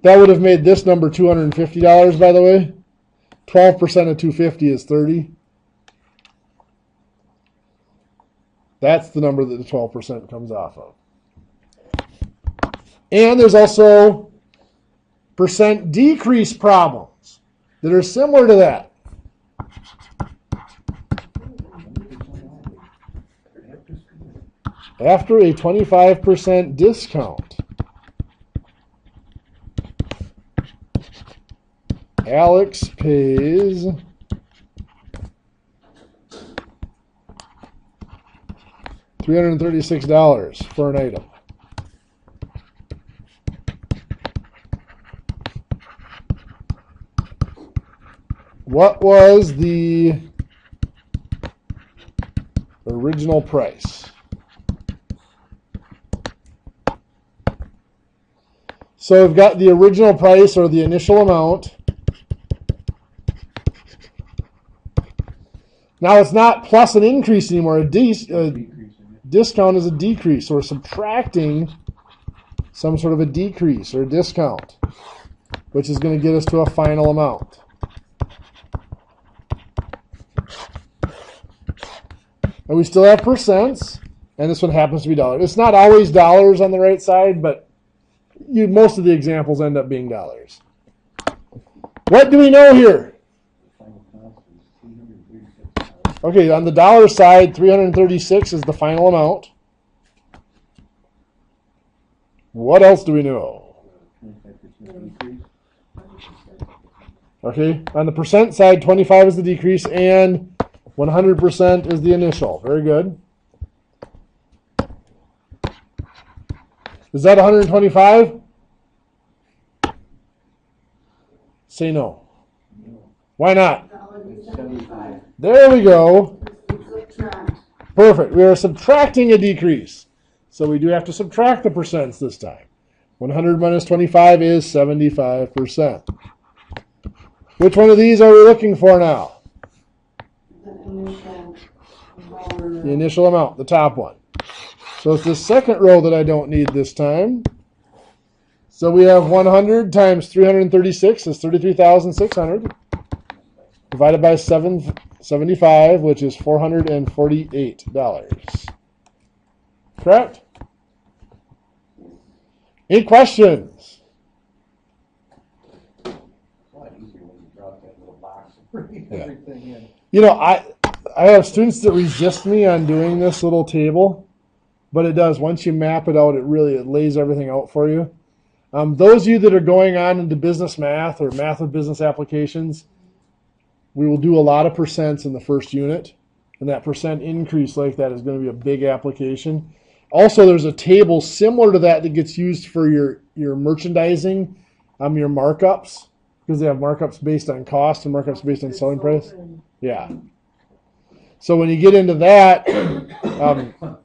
That would have made this number $250, by the way. 12% of 250 is 30. That's the number that the 12% comes off of. And there's also percent decrease problems that are similar to that. After a 25% discount, Alex pays $336 for an item. What was the original price? So we've got the original price or the initial amount. Now it's not plus an increase anymore. A discount is a decrease. So we're subtracting some sort of a decrease or a discount, which is going to get us to a final amount. And we still have percents, and this one happens to be dollars. It's not always dollars on the right side, but most of the examples end up being dollars. What do we know here? Okay, on the dollar side, 336 is the final amount. What else do we know? Okay, on the percent side, 25 is the decrease and 100% is the initial. Very good. Is that 125? Say no. Why not? That would be 75. There we go. Subtract. Perfect. We are subtracting a decrease. So we do have to subtract the percents this time. 100 minus 25 is 75%. Which one of these are we looking for now? The initial amount, the top one. So it's the second row that I don't need this time. So we have 100 times 336 is 33,600. Divided by 775, which is $448. Correct? Any questions? It's a lot easier when you drop that little box and bring everything in. You know, I have students that resist me on doing this little table, but it does. Once you map it out, it lays everything out for you. Those of you that are going on into business math or math with business applications, we will do a lot of percents in the first unit, and that percent increase like that is going to be a big application. Also, there's a table similar to that gets used for your merchandising, your markups, because they have markups based on cost and markups based on selling price. Yeah. So when you get into that,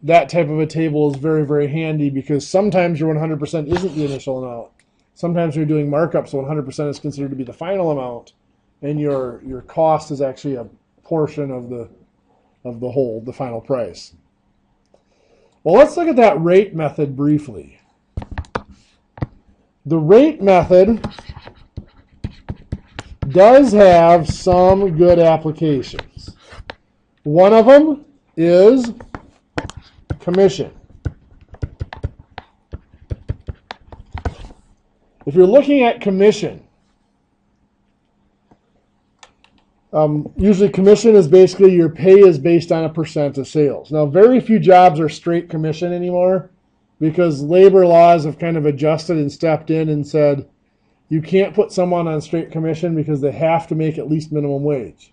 that type of a table is very, very handy because sometimes your 100% isn't the initial amount. Sometimes when you're doing markups, 100% is considered to be the final amount, and your cost is actually a portion of the whole, the final price. Well, let's look at that rate method briefly. The rate method does have some good applications. One of them is commission. If you're looking at commission, usually commission is basically your pay is based on a percent of sales. Now, very few jobs are straight commission anymore because labor laws have kind of adjusted and stepped in and said you can't put someone on straight commission because they have to make at least minimum wage.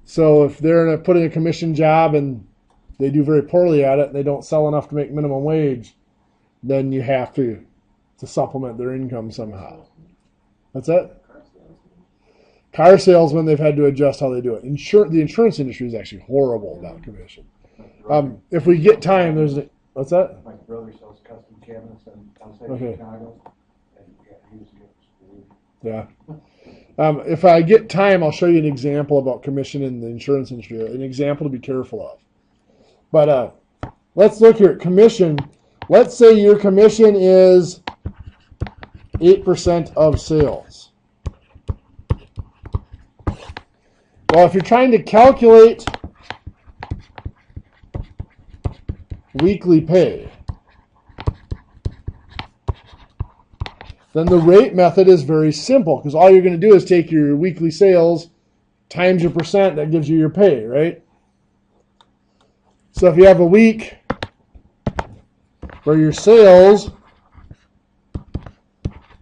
So if they're putting a commission job and they do very poorly at it and they don't sell enough to make minimum wage, then you have to supplement their income somehow. That's it? Car salesmen, they've had to adjust how they do it. The insurance industry is actually horrible about commission. If we get time, what's that? My brother sells custom cabinets outside Okay. Chicago. And he was Yeah. If I get time, I'll show you an example about commission in the insurance industry, an example to be careful of. But let's look here at commission. Let's say your commission is 8% of sales. Well, if you're trying to calculate weekly pay, then the rate method is very simple because all you're going to do is take your weekly sales times your percent, that gives you your pay, right? So if you have a week where your sales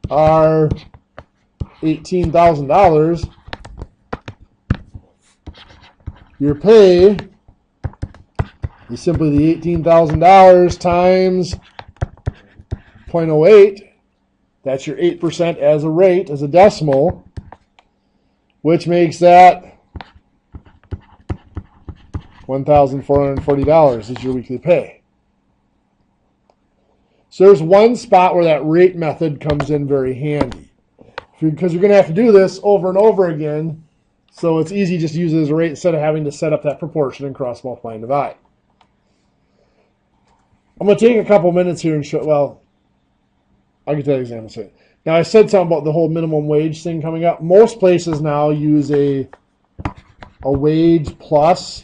are $18,000, your pay is simply the $18,000 times 0.08. That's your 8% as a rate, as a decimal, which makes that $1,440 is your weekly pay. So there's one spot where that rate method comes in very handy. Because you're going to have to do this over and over again, so it's easy just to use it as a rate instead of having to set up that proportion and cross multiply and divide. I'm going to take a couple minutes here and show, well, I'll get to that example soon. Now, I said something about the whole minimum wage thing coming up. Most places now use a wage plus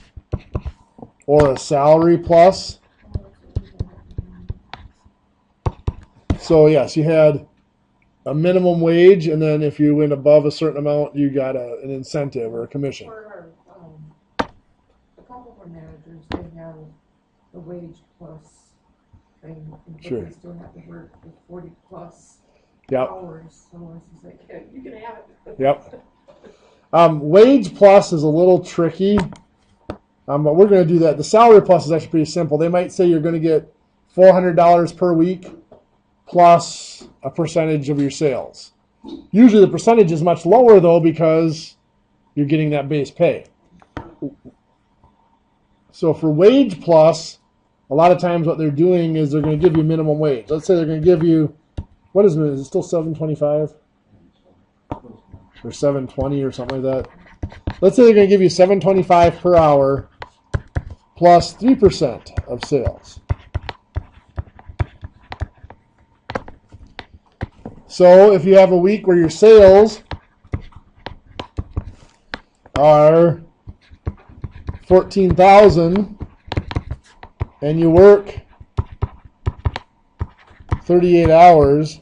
or a salary plus. So, yes, you had a minimum wage, and then if you went above a certain amount, you got an incentive or a commission. For a couple of our managers, they have the wage plus thing, but Sure. they still have to work the 40 plus Yep. hours, so it's like, yeah, you can have it. Yep. Wage plus is a little tricky, but we're going to do that. The salary plus is actually pretty simple. They might say you're going to get $400 per week plus a percentage of your sales. Usually the percentage is much lower, though, because you're getting that base pay. So for wage plus, a lot of times what they're doing is they're going to give you minimum wage. Let's say they're going to give you, what is it? Is it still $7.25? Or $7.20 or something like that? Let's say they're going to give you $7.25 per hour plus 3% of sales. So if you have a week where your sales are $14,000 and you work 38 hours,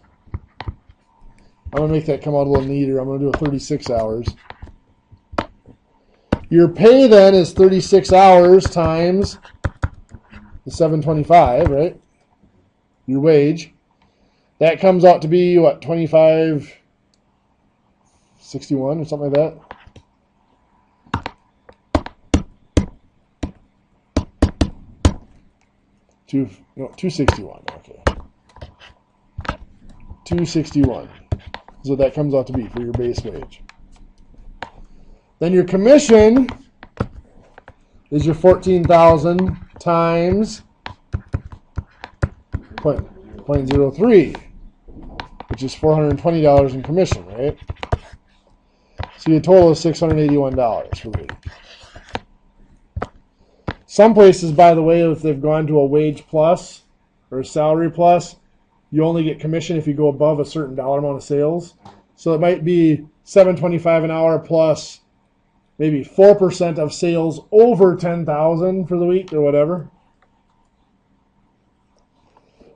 I'm going to make that come out a little neater. I'm going to do 36 hours. Your pay then is 36 hours times the $7.25, right? Your wage. That comes out to be, what, $25.61 or something like that? $2.61, okay. $2.61 is what that comes out to be for your base wage. Then your commission is your $14,000 times 0.03, which is $420 in commission, right? So your total is $681 for the week. Some places, by the way, if they've gone to a wage plus or a salary plus, you only get commission if you go above a certain dollar amount of sales. So it might be $7.25 an hour plus maybe 4% of sales over $10,000 for the week or whatever.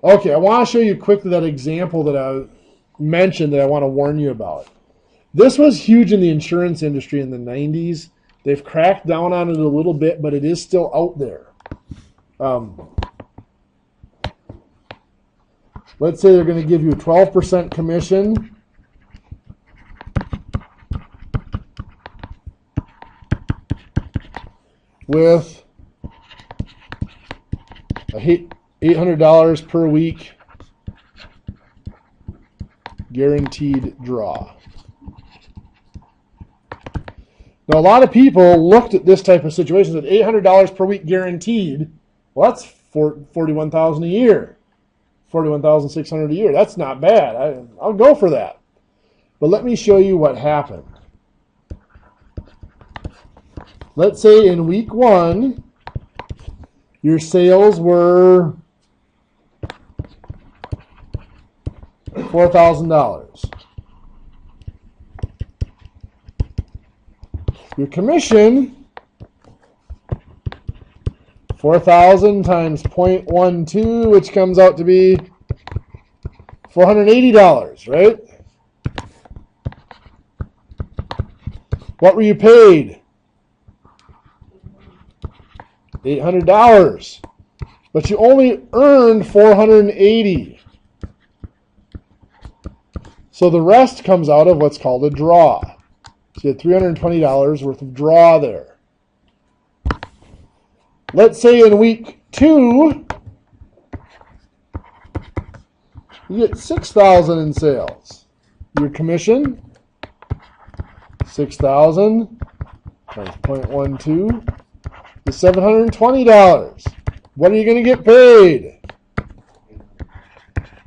Okay, I want to show you quickly that example that I mentioned that I want to warn you about. This was huge in the insurance industry in the 90s. They've cracked down on it a little bit, but it is still out there. Let's say they're going to give you a 12% commission. With $800 per week guaranteed draw. Now, a lot of people looked at this type of situation and said, $800 per week guaranteed. Well, that's $41,000 a year. $41,600 a year. That's not bad. I'll go for that. But let me show you what happened. Let's say in week 1, your sales were $4,000. Your commission, 4,000 times 0.12, which comes out to be $480, right? What were you paid? $800. But you only earned $480. So the rest comes out of what's called a draw. So you had $320 worth of draw there. Let's say in week 2, you get $6,000 in sales. Your commission, $6,000 times 0.12 is $720. What are you going to get paid?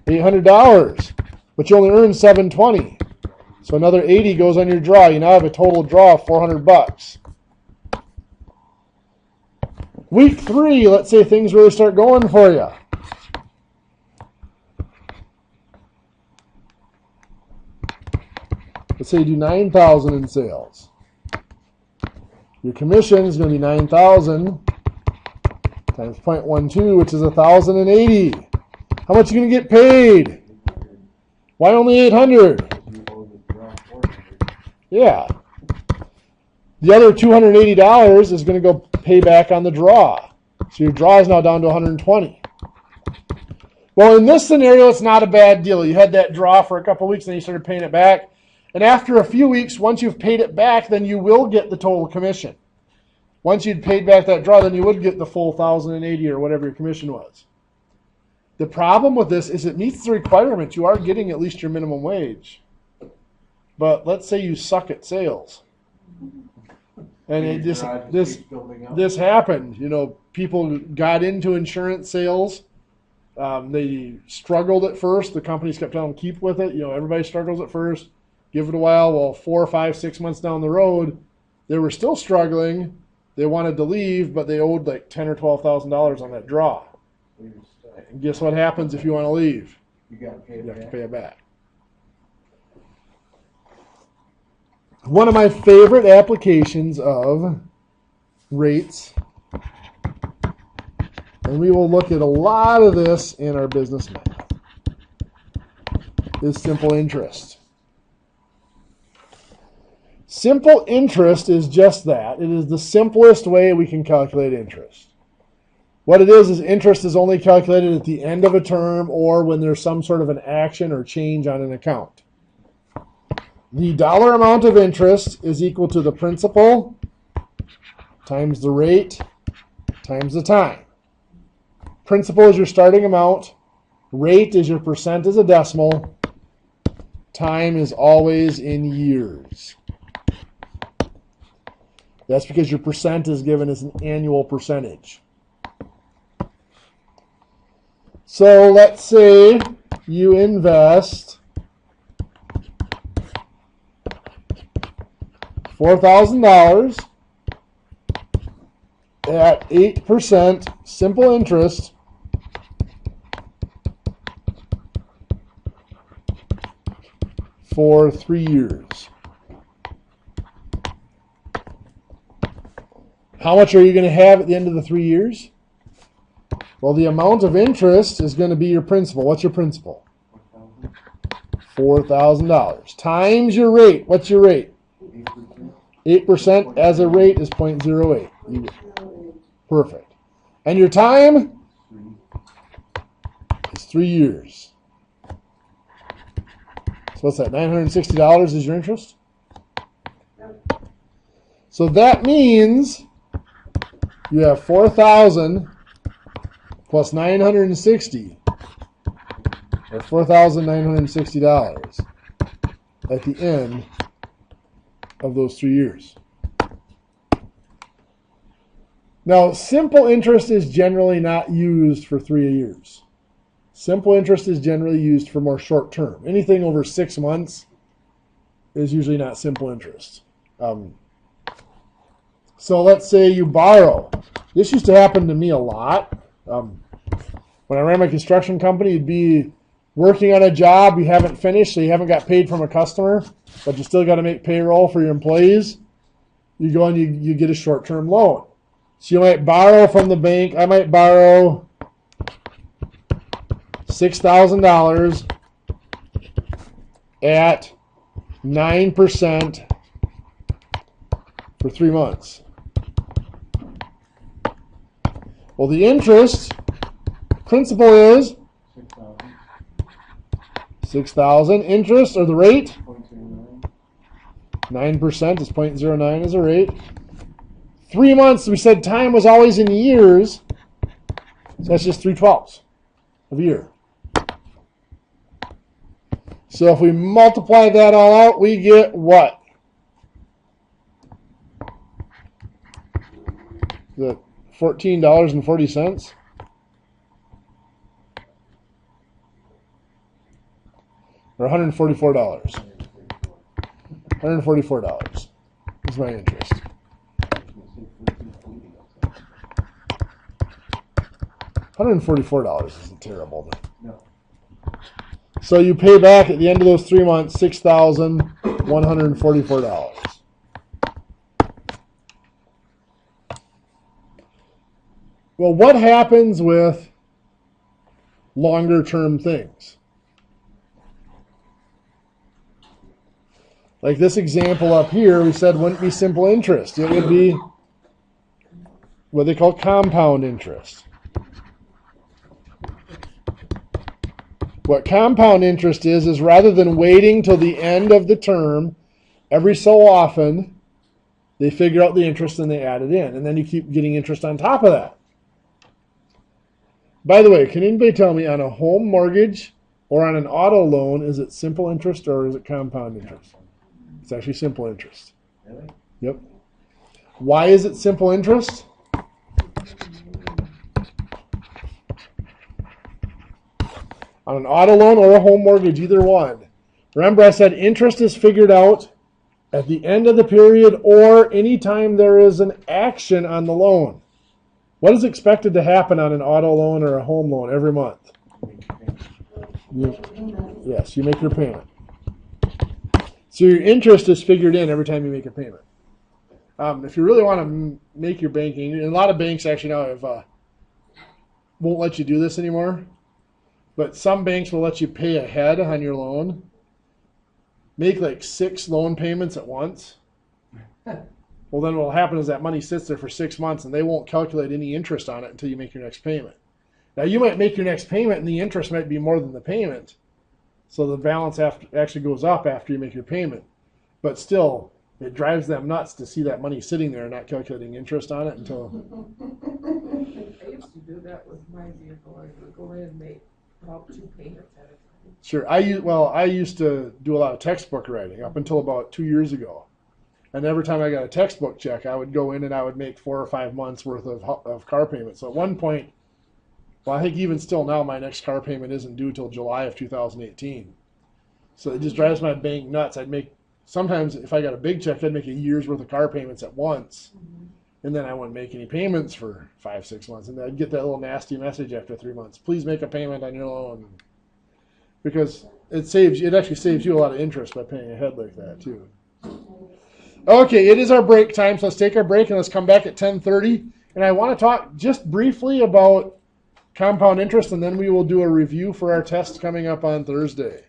$800. But you only earned $720. So another $80 goes on your draw. You now have a total draw of $400. Week 3, let's say things really start going for you. Let's say you do $9,000 in sales. Your commission is going to be $9,000 times 0.12, which is $1,080. How much are you going to get paid? Why only $800? Yeah. The other $280 is going to go pay back on the draw. So your draw is now down to $120. Well, in this scenario, it's not a bad deal. You had that draw for a couple of weeks, and then you started paying it back. And after a few weeks, once you've paid it back, then you will get the total commission. Once you'd paid back that draw, then you would get the full 1,080 or whatever your commission was. The problem with this is it meets the requirement. You are getting at least your minimum wage. But let's say you suck at sales. And this happened. You know, people got into insurance sales. They struggled at first. The companies kept telling them, keep with it. You know, everybody struggles at first. Give it a while. Well, 4, 5, 6 months down the road, they were still struggling. They wanted to leave, but they owed like $10,000 or $12,000 on that draw. And guess what happens if you want to leave? You have to pay it back. One of my favorite applications of rates, and we will look at a lot of this in our business math, is simple interest. Simple interest is just that. It is the simplest way we can calculate interest. What it is interest is only calculated at the end of a term or when there's some sort of an action or change on an account. The dollar amount of interest is equal to the principal times the rate times the time. Principal is your starting amount. Rate is your percent as a decimal. Time is always in years. That's because your percent is given as an annual percentage. So let's say you invest $4,000 at 8% simple interest for 3 years. How much are you going to have at the end of the 3 years? Well, the amount of interest is going to be your principal. What's your principal? $4,000. Times your rate. What's your rate? 8% as a rate is 0.08. Perfect. And your time is 3 years. So what's that? $960 is your interest? So that means you have 4,000 plus 960, or $4,960 at the end of those 3 years. Now, simple interest is generally not used for 3 years. Simple interest is generally used for more short term. Anything over 6 months is usually not simple interest. So let's say you borrow. This used to happen to me a lot. When I ran my construction company, you'd be working on a job you haven't finished, so you haven't got paid from a customer, but you still got to make payroll for your employees. You go and you get a short-term loan. So you might borrow from the bank. I might borrow $6,000 at 9% for 3 months. Well, the interest principal is 6,000. Interest, or the rate, 9% is 0.09 as a rate. 3 months, we said time was always in years, so that's just 3/12 of a year. So if we multiply that all out, we get what? The $14.40. Or $144. $144 is my interest. $144 isn't terrible. No. So you pay back at the end of those 3 months $6,144. Well, what happens with longer term things? Like this example up here, we said wouldn't be simple interest. It would be what they call compound interest. What compound interest is rather than waiting till the end of the term, every so often, they figure out the interest and they add it in. And then you keep getting interest on top of that. By the way, can anybody tell me on a home mortgage or on an auto loan, is it simple interest or is it compound interest? It's actually simple interest. Really? Yep. Why is it simple interest? On an auto loan or a home mortgage, either one. Remember I said interest is figured out at the end of the period or anytime there is an action on the loan. What is expected to happen on an auto loan or a home loan every month? Yes, you make your payment. So your interest is figured in every time you make a payment. If you really want to make your banking, and a lot of banks actually now won't let you do this anymore, but some banks will let you pay ahead on your loan. Make like 6 loan payments at once. Well, then what will happen is that money sits there for 6 months and they won't calculate any interest on it until you make your next payment. Now, you might make your next payment and the interest might be more than the payment. So the balance actually goes up after you make your payment. But still, it drives them nuts to see that money sitting there and not calculating interest on it until... I used to do that with my vehicle. I would go in and make about 2 payments at a time. Sure. I used to do a lot of textbook writing up until about 2 years ago. And every time I got a textbook check, I would go in and I would make 4 or 5 months worth of car payments. So at one point, well, I think even still now, my next car payment isn't due till July of 2018. So it just drives my bank nuts. Sometimes if I got a big check, I'd make a year's worth of car payments at once. And then I wouldn't make any payments for 5-6 months. And I'd get that little nasty message after 3 months. Please make a payment on your loan. Because it actually saves you a lot of interest by paying ahead like that too. Okay, it is our break time, so let's take our break and let's come back at 10:30. And I want to talk just briefly about compound interest, and then we will do a review for our test coming up on Thursday.